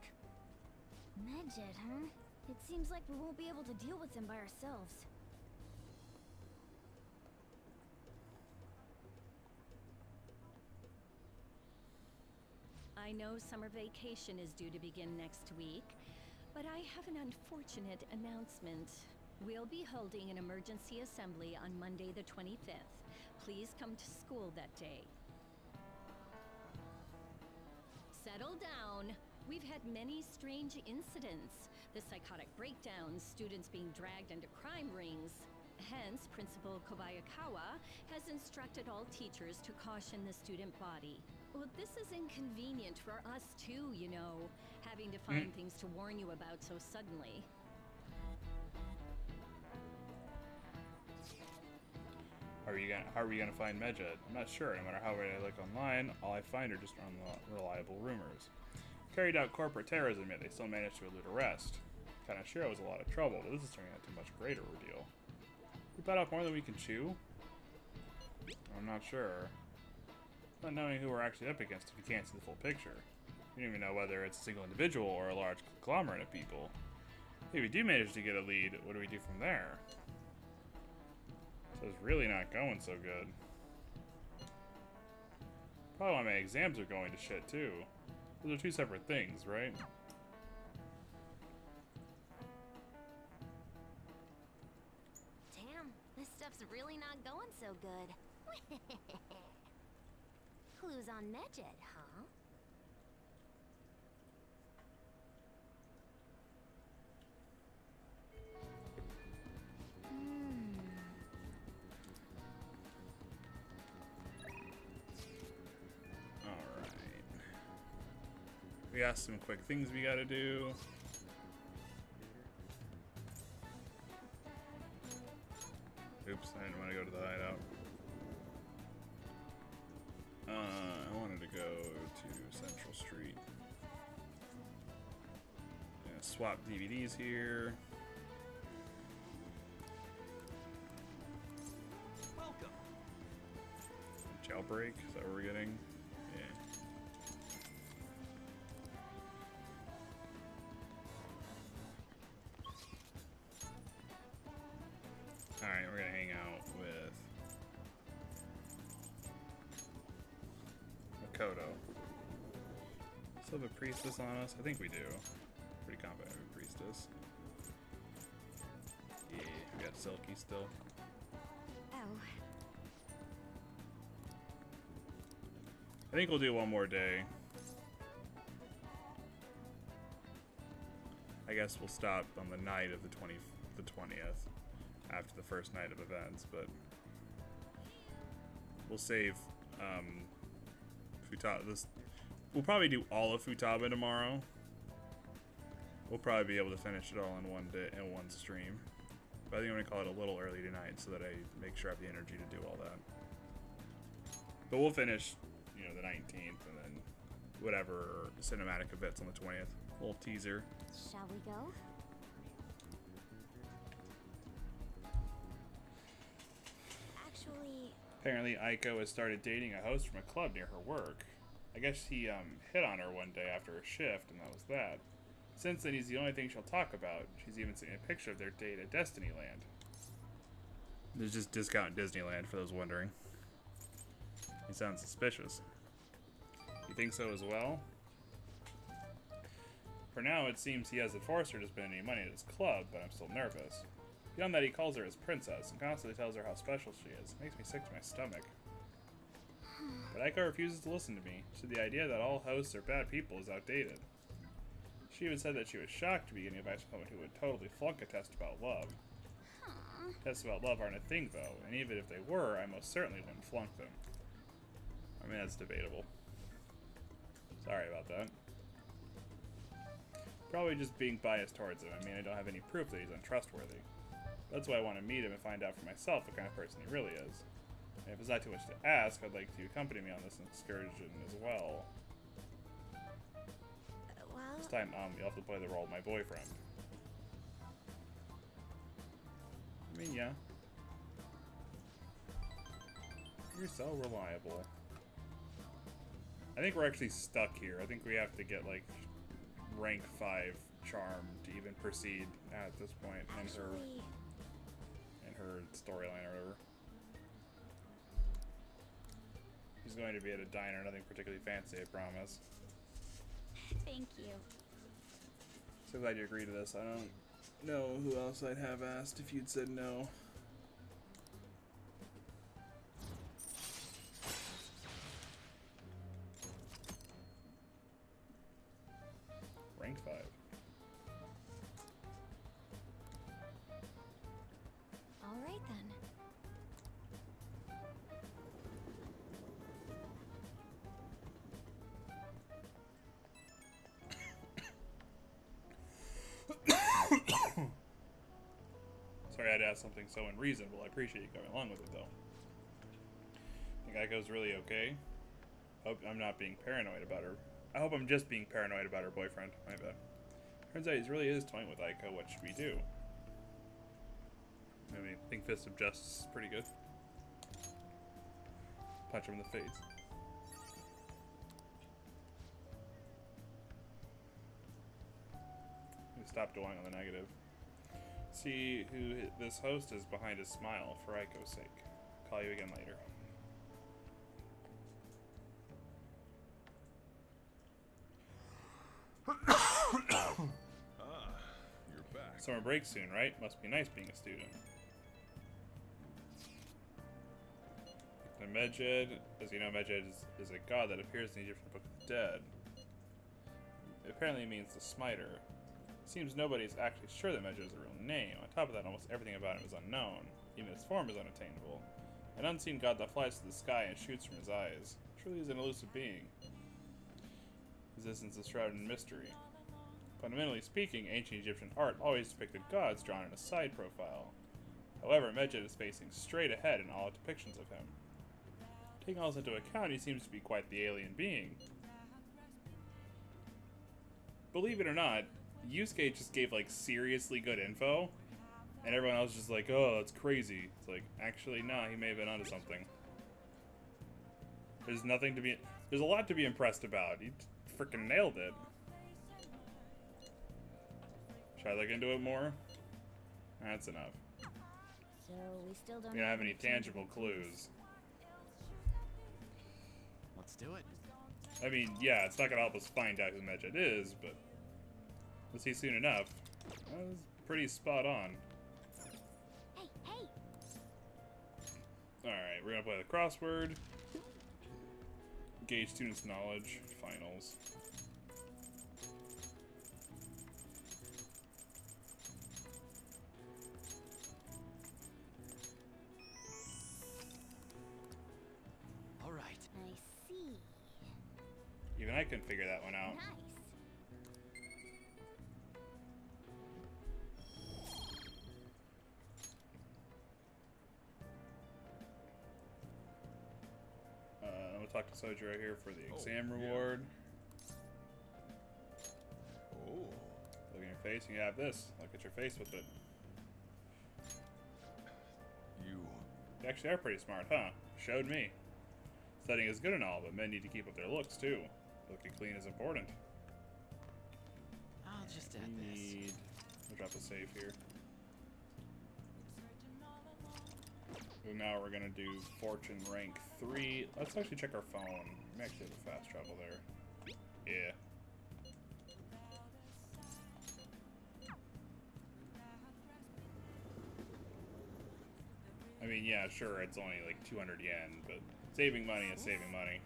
Speaker 3: Medjed, huh? It seems like we won't be able to deal with him by ourselves.
Speaker 9: I know summer vacation is due to begin next week, but I have an unfortunate announcement. We'll be holding an emergency assembly on Monday the 25th. Please come to school that day. Settle down. We've had many strange incidents. The psychotic breakdowns, students being dragged into crime rings. Hence, Principal Kobayakawa has instructed all teachers to caution the student body. Well, this is inconvenient for us too, you know, having to find things to warn you about so suddenly.
Speaker 1: How are we gonna find Medjed? I'm not sure. No matter how I look online, all I find are just unreliable rumors. Carried out corporate terrorism, yet they still managed to elude arrest. Kinda sure it was a lot of trouble, but this is turning out to a much greater ordeal. We bite off more than we can chew? I'm not sure. Not knowing who we're actually up against if you can't see the full picture. You don't even know whether it's a single individual or a large conglomerate of people. If we do manage to get a lead, what do we do from there? So it's really not going so good. Probably why my exams are going to shit too. Those are two separate things, right?
Speaker 3: Damn, this stuff's really not going so good.
Speaker 7: clues on Medjed, huh?
Speaker 1: Alright. We got some quick things we gotta do. Oops, I didn't want to go to the hideout. I wanted to go to Central Street. Gonna swap DVDs here.
Speaker 5: Welcome.
Speaker 1: Jailbreak, is that what we're getting? Yeah. Alright, we're gonna hang out with Makoto. Still have a priestess on us? I think we do. Pretty confident we have a priestess. Yeah, we got Silky still.
Speaker 7: Oh.
Speaker 1: I think we'll do one more day. I guess we'll stop on the night of the 20th. After the first night of events, but we'll save Futaba. We'll probably do all of Futaba tomorrow. We'll probably be able to finish it all in one day in one stream. But I think I'm gonna call it a little early tonight so that I make sure I have the energy to do all that. But we'll finish, you know, the 19th and then whatever cinematic events on the 20th. A little teaser.
Speaker 7: Shall we go?
Speaker 1: Apparently, Aiko has started dating a host from a club near her work. I guess he hit on her one day after a shift, and that was that. Since then, he's the only thing she'll talk about. She's even seen a picture of their date at Destinyland. There's just discount Disneyland for those wondering. He sounds suspicious. You think so as well? For now, it seems he hasn't forced her to spend any money at his club, but I'm still nervous. Beyond that, he calls her his princess and constantly tells her how special she is. It makes me sick to my stomach. But Aiko refuses to listen to me. She said the idea that all hosts are bad people is outdated. She even said that she was shocked to be getting advice from someone who would totally flunk a test about love. Tests about love aren't a thing, though, and even if they were, I most certainly wouldn't flunk them. I mean, that's debatable. Sorry about that. Probably just being biased towards him. I mean, I don't have any proof that he's untrustworthy. That's why I want to meet him and find out for myself what kind of person he really is. And if it's not too much to ask, I'd like to accompany me on this excursion as well.
Speaker 7: Well...
Speaker 1: This time, you'll have to play the role of my boyfriend. I mean, yeah. You're so reliable. I think we're actually stuck here. I think we have to get, like, rank 5 charm to even proceed at this point in her storyline or whatever. He's going to be at a diner, nothing particularly fancy, I promise.
Speaker 3: Thank you.
Speaker 1: So glad you agreed to this. I don't know who else I'd have asked if you'd said no. Rank 5.
Speaker 7: All right then.
Speaker 1: Sorry I had to ask something so unreasonable. I appreciate you going along with it, though. Think Aiko's really okay? Hope I'm not being paranoid about her. I hope I'm just being paranoid about her boyfriend. My bad. Turns out he really is toying with Aiko. What should we do? I mean, I think Fist of Justice is pretty good. Punch him in the face. Stop dwelling on the negative. See who this host is behind his smile, for Aiko's sake. Call you again later.
Speaker 6: You're back.
Speaker 1: Summer break soon, right? Must be nice being a student. And Medjed, as you know, Medjed is a god that appears in the Egyptian Book of the Dead. It apparently means the Smiter. It seems nobody is actually sure that Medjed is a real name. On top of that, almost everything about him is unknown. Even his form is unattainable. An unseen god that flies to the sky and shoots from his eyes. Truly is an elusive being. His existence is shrouded in mystery. Fundamentally speaking, ancient Egyptian art always depicted gods drawn in a side profile. However, Medjed is facing straight ahead in all depictions of him. Taking all this into account, he seems to be quite the alien being. Believe it or not, Yusuke just gave like seriously good info, and everyone else is just like, oh, that's crazy. It's like, actually, nah, he may have been onto something. There's a lot to be impressed about. He freaking nailed it. Should I look into it more? That's enough.
Speaker 3: So we still don't
Speaker 1: We don't have any tangible clues.
Speaker 4: Let's do it.
Speaker 1: I mean, yeah, it's not gonna help us find out who Medjed is, but we'll see soon enough. That was pretty spot on.
Speaker 3: Hey, hey!
Speaker 1: Alright, we're gonna play the crossword. Gauge students' knowledge. Finals.
Speaker 4: All right.
Speaker 3: I see.
Speaker 1: Even I couldn't figure that one out.
Speaker 3: Nice.
Speaker 1: I'm gonna talk to Soji right here for the exam reward.
Speaker 6: Oh.
Speaker 1: Look at your face, and you have this. Look at your face with it.
Speaker 6: You
Speaker 1: actually are pretty smart, huh? Showed me. Studying is good and all, but men need to keep up their looks too. Looking clean is important.
Speaker 15: I'll just add this.
Speaker 1: We'll drop a save here. So now we're gonna do Fortune rank 3. Let's actually check our phone. We actually have a fast travel there. Yeah. I mean, yeah, sure, it's only like 200 yen, but saving money is saving money.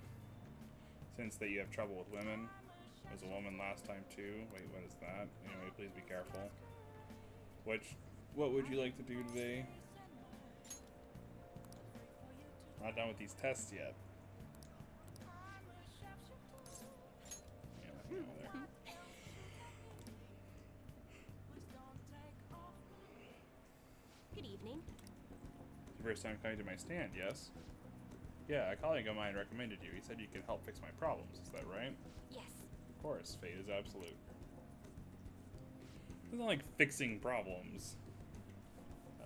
Speaker 1: Since that you have trouble with women. Was a woman last time too. Wait, what is that? Anyway, please be careful. What would you like to do today? Not done with these tests yet. Yeah, let me know there.
Speaker 3: Good evening.
Speaker 1: Your first time coming to my stand, yes? Yeah, a colleague of mine recommended you. He said you could help fix my problems. Is that right?
Speaker 3: Yes.
Speaker 1: Of course, fate is absolute. It's not like fixing problems.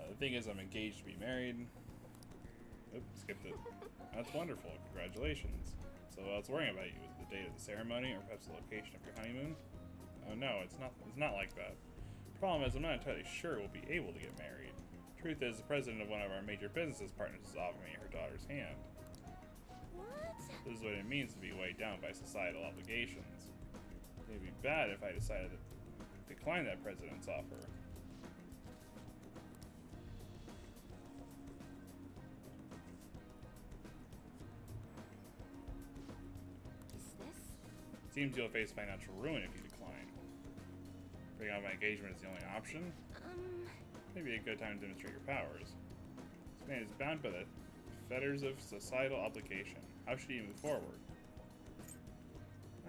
Speaker 1: The thing is, I'm engaged to be married. Oops, skipped it. That's wonderful. Congratulations. So what's worrying about you? Is it the date of the ceremony, or perhaps the location of your honeymoon? Oh no, it's not like that. Problem is, I'm not entirely sure we'll be able to get married. Truth is, the president of one of our major businesses partners is offering me her daughter's hand.
Speaker 3: What?
Speaker 1: This is what it means to be weighed down by societal obligations. It'd be bad if I decided to decline that president's offer.
Speaker 3: Is this?
Speaker 1: Seems you'll face financial ruin if you decline. Breaking off my engagement is the only option? Maybe a good time to demonstrate your powers. This man is bound by the fetters of societal obligation. How should he move forward?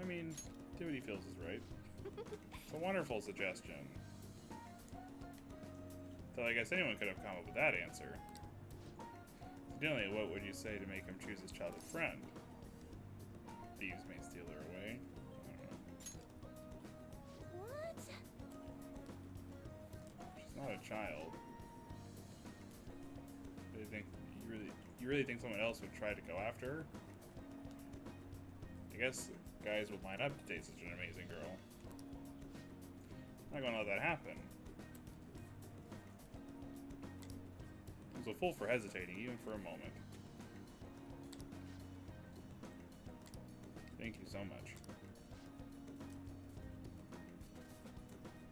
Speaker 1: I mean, do what he feels is right. It's a wonderful suggestion. Though I guess anyone could have come up with that answer. Incidentally, what would you say to make him choose his childhood friend? Thieves may steal her away. I don't know.
Speaker 3: What?
Speaker 1: She's not a child. You really think someone else would try to go after her? I guess guys would line up to date such an amazing girl. I'm not gonna let that happen. I was a fool for hesitating, even for a moment. Thank you so much.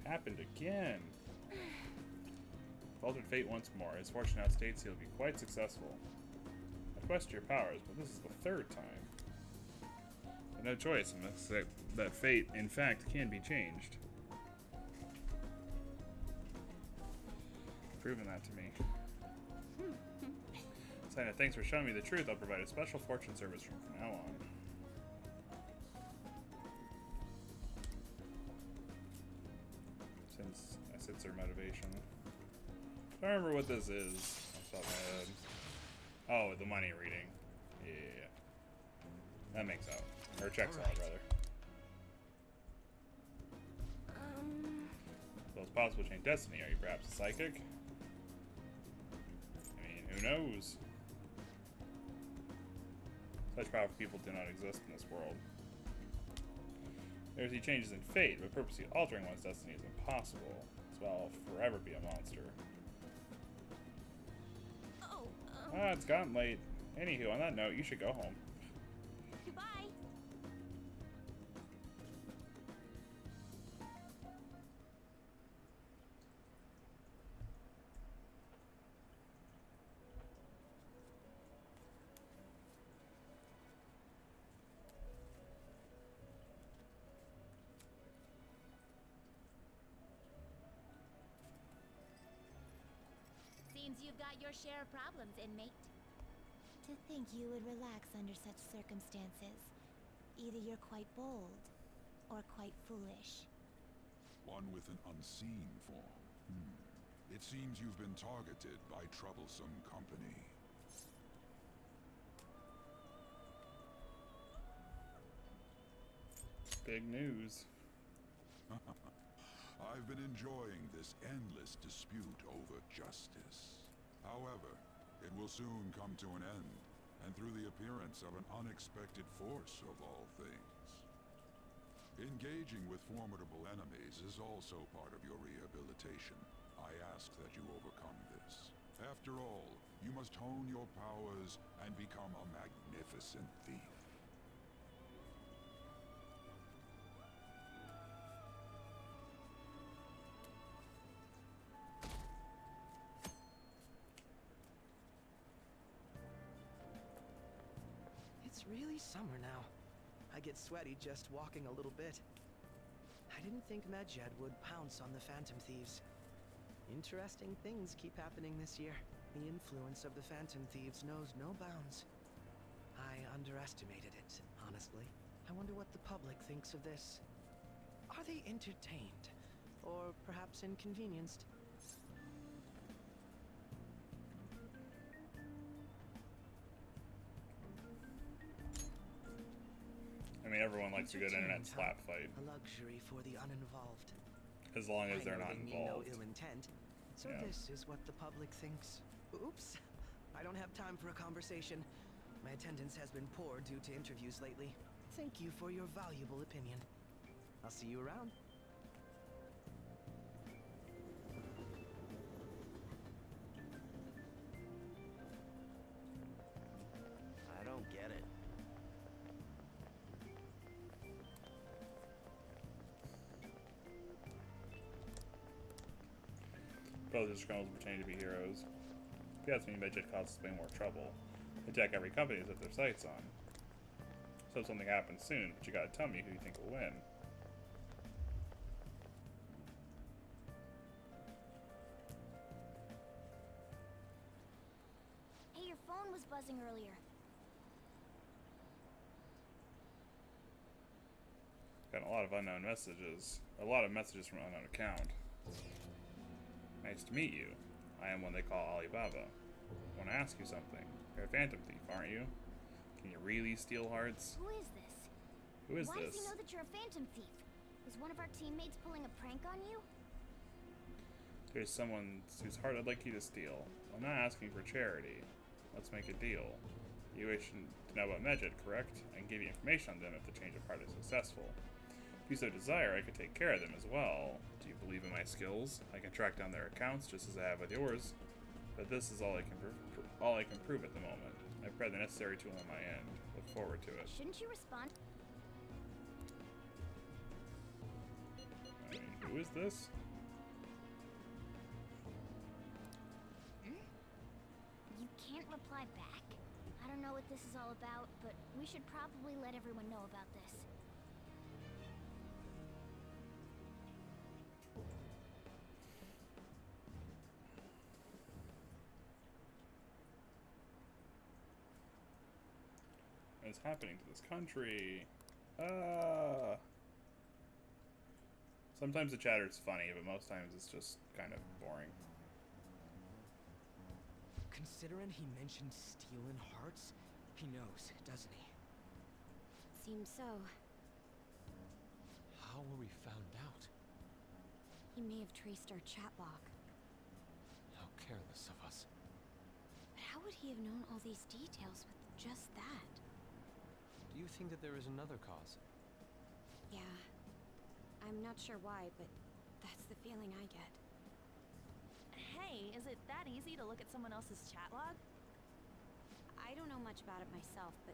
Speaker 1: Happened again. Faltered fate once more. His fortune outstates he'll be quite successful. At request your powers, but this is the third time. So no choice unless that fate, in fact, can be changed. Proven that to me. Saying that thanks for showing me the truth, I'll provide a special fortune service from now on. Since their motivation. I don't remember what this is. Off the top of my head. Oh, the money reading. Yeah. That makes out. Or checks out, rather. Well, it's possible to change destiny. Are you perhaps a psychic? I mean, who knows? Such powerful people do not exist in this world. There's any changes in fate, but purposely altering one's destiny is impossible. So I'll forever be a monster. It's gotten late. Anywho, on that note, you should go home.
Speaker 3: Goodbye.
Speaker 16: Seems you've got your share of problems, inmate. To think you would relax under such circumstances. Either you're quite bold, or quite foolish.
Speaker 6: One with an unseen form. It seems you've been targeted by troublesome company.
Speaker 1: Big news.
Speaker 6: I've been enjoying this endless dispute over justice. However, it will soon come to an end, and through the appearance of an unexpected force of all things. Engaging with formidable enemies is also part of your rehabilitation. I ask that you overcome this. After all, you must hone your powers and become a magnificent thief.
Speaker 2: It's really summer now. I get sweaty just walking a little bit. I didn't think Medjed would pounce on the Phantom Thieves. Interesting things keep happening this year. The influence of the Phantom Thieves knows no bounds. I underestimated it, honestly. I wonder what the public thinks of this. Are they entertained? Or perhaps inconvenienced?
Speaker 1: I mean, everyone likes a good internet slap fight.
Speaker 2: A luxury for the uninvolved.
Speaker 1: As long as they're
Speaker 2: I know
Speaker 1: not
Speaker 2: they mean no
Speaker 1: involved.
Speaker 2: ill intent. So
Speaker 1: Yeah.
Speaker 2: this is what the public thinks. Oops. I don't have time for a conversation. My attendance has been poor due to interviews lately. Thank you for your valuable opinion. I'll see you around.
Speaker 4: I don't get it.
Speaker 1: Both these criminals pretending to be heroes. If you ask me, Medjed causes way more trouble. They attack every company that their sights on. So something happens soon, but you gotta tell me who you think will win.
Speaker 16: Hey, your phone was buzzing earlier.
Speaker 1: Got a lot of unknown messages. A lot of messages from an unknown account. Nice to meet you. I am one they call Alibaba. I want to ask you something. You're a phantom thief, aren't you? Can you really steal hearts?
Speaker 16: Who is this?
Speaker 1: Who is
Speaker 16: Why
Speaker 1: this?
Speaker 16: does he know that you're a phantom thief? Was one of our teammates pulling a prank on you?
Speaker 1: There's someone whose heart I'd like you to steal. I'm not asking for charity. Let's make a deal. You wish to know about Medjed, correct? I can give you information on them if the change of heart is successful. If you so desire, I could take care of them as well. Do you believe in my skills? I can track down their accounts just as I have with yours. But this is all I can prove at the moment. I've prepared the necessary tool on my end. Look forward to it.
Speaker 16: Shouldn't you respond?
Speaker 1: I mean, who is this?
Speaker 16: You can't reply back? I don't know
Speaker 3: this is all about, but we should probably let everyone know about this.
Speaker 1: What is happening to this country? Sometimes the chatter is funny, but most times it's just kind of boring.
Speaker 5: Considering he mentioned stealing hearts, he knows, doesn't he?
Speaker 7: Seems so.
Speaker 8: How were we found out?
Speaker 7: He may have traced our chat log.
Speaker 8: How careless of us.
Speaker 7: But how would he have known all these details with just that?
Speaker 8: Do you think that there is another cause?
Speaker 7: Yeah. I'm not sure why, but that's the feeling I get.
Speaker 12: Hey, is it that easy to look at someone else's chat log?
Speaker 7: I don't know much about it myself, but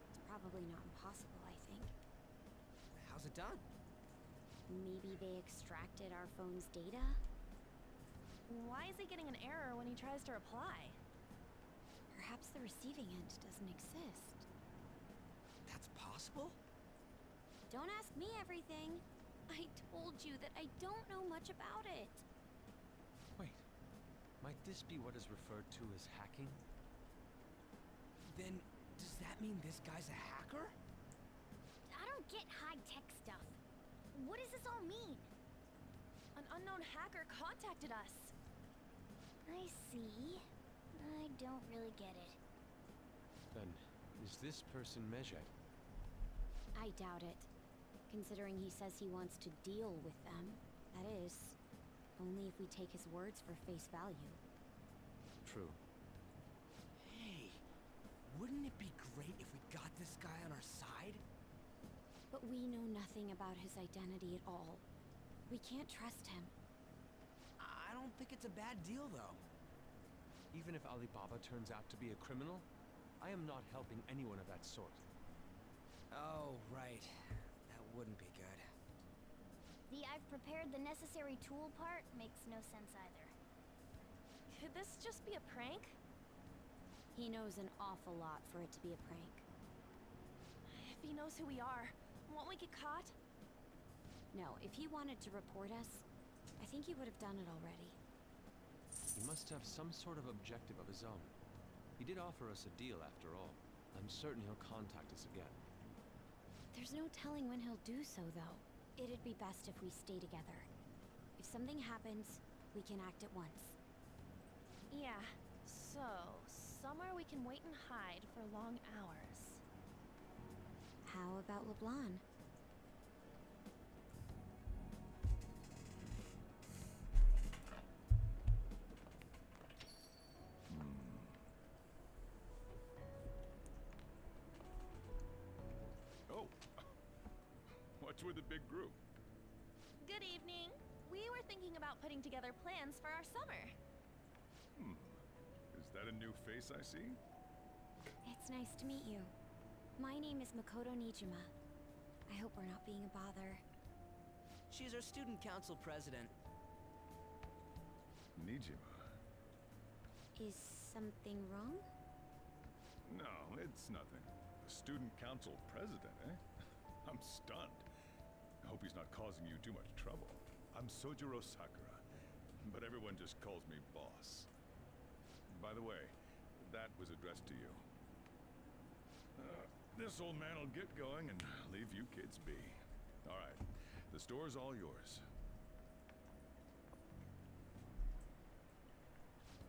Speaker 7: it's probably not impossible, I think.
Speaker 5: How's it done?
Speaker 7: Maybe they extracted our phone's data?
Speaker 12: Why is he getting an error when he tries to reply?
Speaker 7: Perhaps the receiving end doesn't exist.
Speaker 5: That's possible?
Speaker 7: Don't ask me everything. I told you that I don't know much about it.
Speaker 8: Wait, might this be what is referred to as hacking?
Speaker 5: Then, does that mean this guy's a hacker?
Speaker 3: I don't get high-tech stuff. What does this all mean?
Speaker 12: An unknown hacker contacted us.
Speaker 3: I see. I don't really get it.
Speaker 8: Then, is this person Medjed?
Speaker 7: I doubt it. Considering he says he wants to deal with them. That is, only if we take his words for face value.
Speaker 8: True.
Speaker 5: Hey, wouldn't it be great if we got this guy on our side?
Speaker 7: But we know nothing about his identity at all. We can't trust him.
Speaker 5: I don't think it's a bad deal, though.
Speaker 8: Even if Alibaba turns out to be a criminal, I am not helping anyone of that sort.
Speaker 5: Oh, right. That wouldn't be good.
Speaker 3: The I've prepared the necessary tool part makes no sense either.
Speaker 12: Could this just be a prank?
Speaker 7: He knows an awful lot for it to be a prank.
Speaker 12: If he knows who we are, won't we get caught?
Speaker 7: No, if he wanted to report us, I think he would have done it already.
Speaker 8: He must have some sort of objective of his own. He did offer us a deal after all. I'm certain he'll contact us again.
Speaker 7: There's no telling when he'll do so, though. It'd be best if we stay together. If something happens, we can act at once.
Speaker 12: Yeah, so somewhere we can wait and hide for long hours.
Speaker 7: How about LeBlanc?
Speaker 6: Oh, what's with the big group?
Speaker 12: Good evening. We were thinking about putting together plans for our summer.
Speaker 6: Is that a new face I see?
Speaker 7: It's nice to meet you. My name is Makoto Nijima. I hope we're not being a bother.
Speaker 5: She's our student council president.
Speaker 6: Nijima.
Speaker 7: Is something wrong?
Speaker 6: No, it's nothing. The student council president, eh? I'm stunned. I hope he's not causing you too much trouble. I'm Sojiro Sakura, but everyone just calls me boss. By the way, that was addressed to you. This old man will get going and leave you kids be. All right, the store's all yours.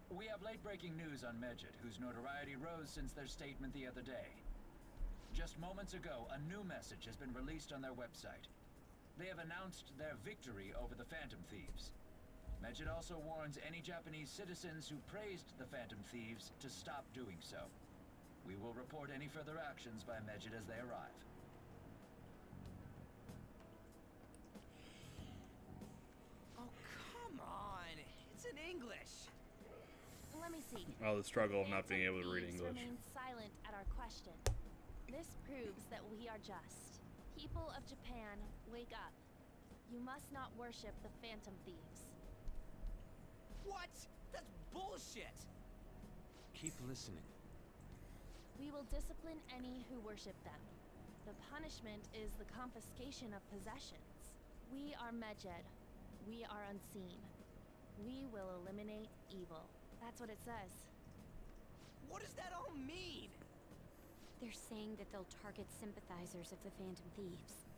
Speaker 13: We have late-breaking news on Medjed, whose notoriety rose since their statement the other day. Just moments ago, a new message has been released on their website. They have announced their victory over the Phantom Thieves. Medjed also warns any Japanese citizens who praised the Phantom Thieves to stop doing so. We will report any further actions by Medjed as they arrive.
Speaker 5: Oh, come on! It's in English!
Speaker 12: Let me see.
Speaker 1: Oh, the struggle of not being able to read
Speaker 12: Thieves
Speaker 1: English.
Speaker 12: remain silent at our question. This proves that we are just. People of Japan, wake up. You must not worship the Phantom Thieves.
Speaker 5: What? That's bullshit!
Speaker 8: Keep listening.
Speaker 12: We will will discipline any who worship them. The punishment is the confiscation of possessions. We are Medjed. We are unseen. We will eliminate evil. That's what it says.
Speaker 5: What does that all mean?
Speaker 17: They're saying that they'll target sympathizers of the Phantom Thieves.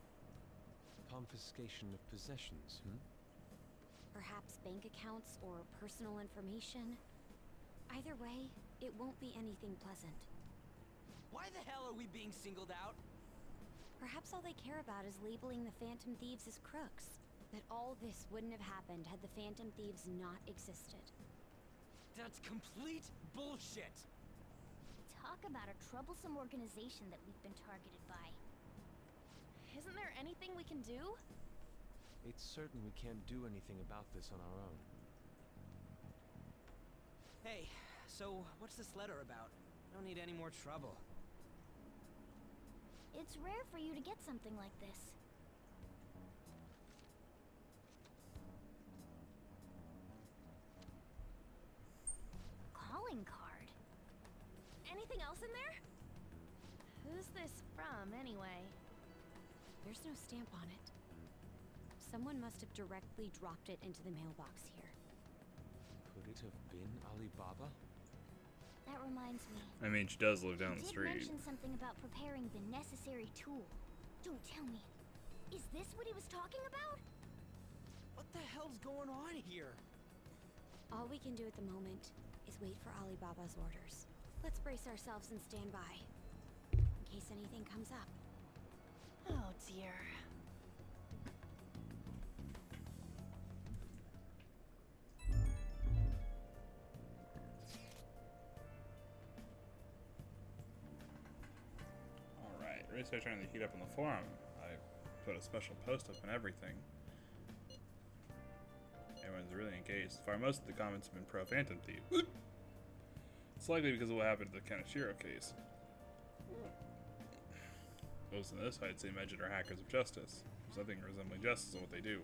Speaker 8: Confiscation of possessions,
Speaker 17: Perhaps bank accounts or personal information. Either way, it won't be anything pleasant.
Speaker 5: Why the hell are we being singled out?
Speaker 17: Perhaps all they care about is labeling the Phantom Thieves as crooks. That all this wouldn't have happened had the Phantom Thieves not existed.
Speaker 5: That's complete bullshit!
Speaker 3: Talk about a troublesome organization that we've been targeted by.
Speaker 12: Isn't there anything we can do?
Speaker 8: It's certain we can't do anything about this on our own.
Speaker 5: Hey, so what's this letter about? I don't need any more trouble.
Speaker 3: It's rare for you to get something like this. Calling card.
Speaker 12: Anything else in there? Who's this from, anyway?
Speaker 17: There's no stamp on it. Someone must have directly dropped it into the mailbox here.
Speaker 8: Could it have been Alibaba?
Speaker 3: That reminds me.
Speaker 1: I mean, she does live down the
Speaker 3: He did
Speaker 1: street.
Speaker 3: mention something about preparing the necessary tool. Don't tell me. Is this what he was talking about?
Speaker 5: What the hell's going on here?
Speaker 17: All we can do at the moment is wait for Alibaba's orders. Let's brace ourselves and stand by, in case anything comes up.
Speaker 12: Oh dear.
Speaker 1: Alright, really started trying to heat up on the forum. I put a special post up and everything. Everyone's really engaged. So far, most of the comments have been pro Phantom Thief. It's likely because of what happened to the Kaneshiro case. Those on this side say Medjed are hackers of justice. There's nothing resembling justice in what they do.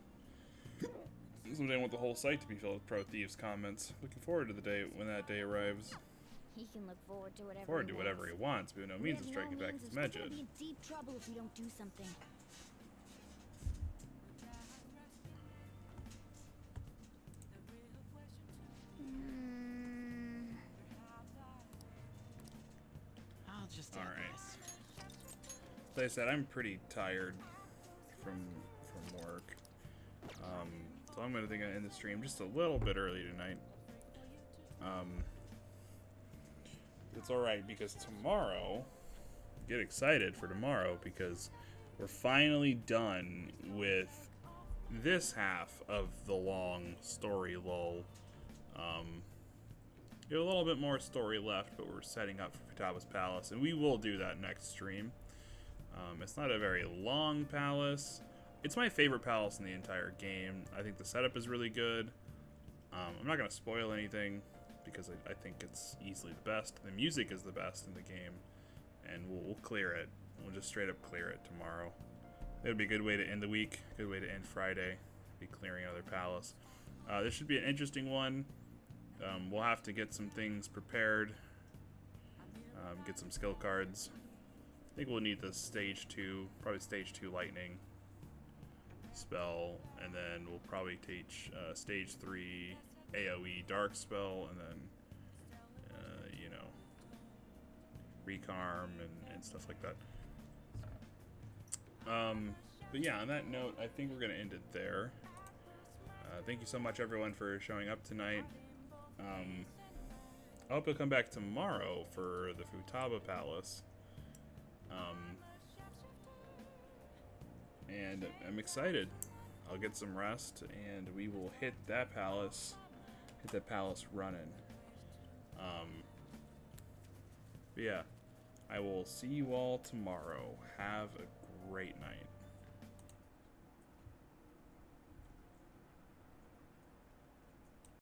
Speaker 1: Someday I want the whole site to be filled with pro thieves comments. Looking forward to the day when that day arrives.
Speaker 3: He can look forward to whatever.
Speaker 1: Forward to whatever he wants, but by no means of striking back at
Speaker 3: We're
Speaker 1: Medjed.
Speaker 3: gonna be in deep trouble if we don't do something.
Speaker 5: I'll just
Speaker 1: All
Speaker 5: add
Speaker 1: right.
Speaker 5: this.
Speaker 1: Like I said, I'm pretty tired from work. So I'm gonna think I end the stream just a little bit early tonight. It's alright because tomorrow, get excited for tomorrow because we're finally done with this half of the long story lull. We have a little bit more story left, but we're setting up for Futaba's Palace, and we will do that next stream. It's not a very long palace. It's my favorite palace in the entire game. I think the setup is really good. I'm not going to spoil anything because I think it's easily the best. The music is the best in the game, and we'll clear it. We'll just straight up clear it tomorrow. It would be a good way to end the week, good way to end Friday, be clearing another palace. This should be an interesting one. We'll have to get some things prepared, get some skill cards. I think we'll need the stage 2, probably stage 2 lightning spell, and then we'll probably teach stage 3 AoE dark spell, and then recarm and stuff like that. But yeah, on that note, I think we're gonna end it there. Thank you so much everyone for showing up tonight. I hope you'll come back tomorrow for the Futaba Palace. And I'm excited. I'll get some rest, and we will hit that palace running. But yeah, I will see you all tomorrow. Have a great night.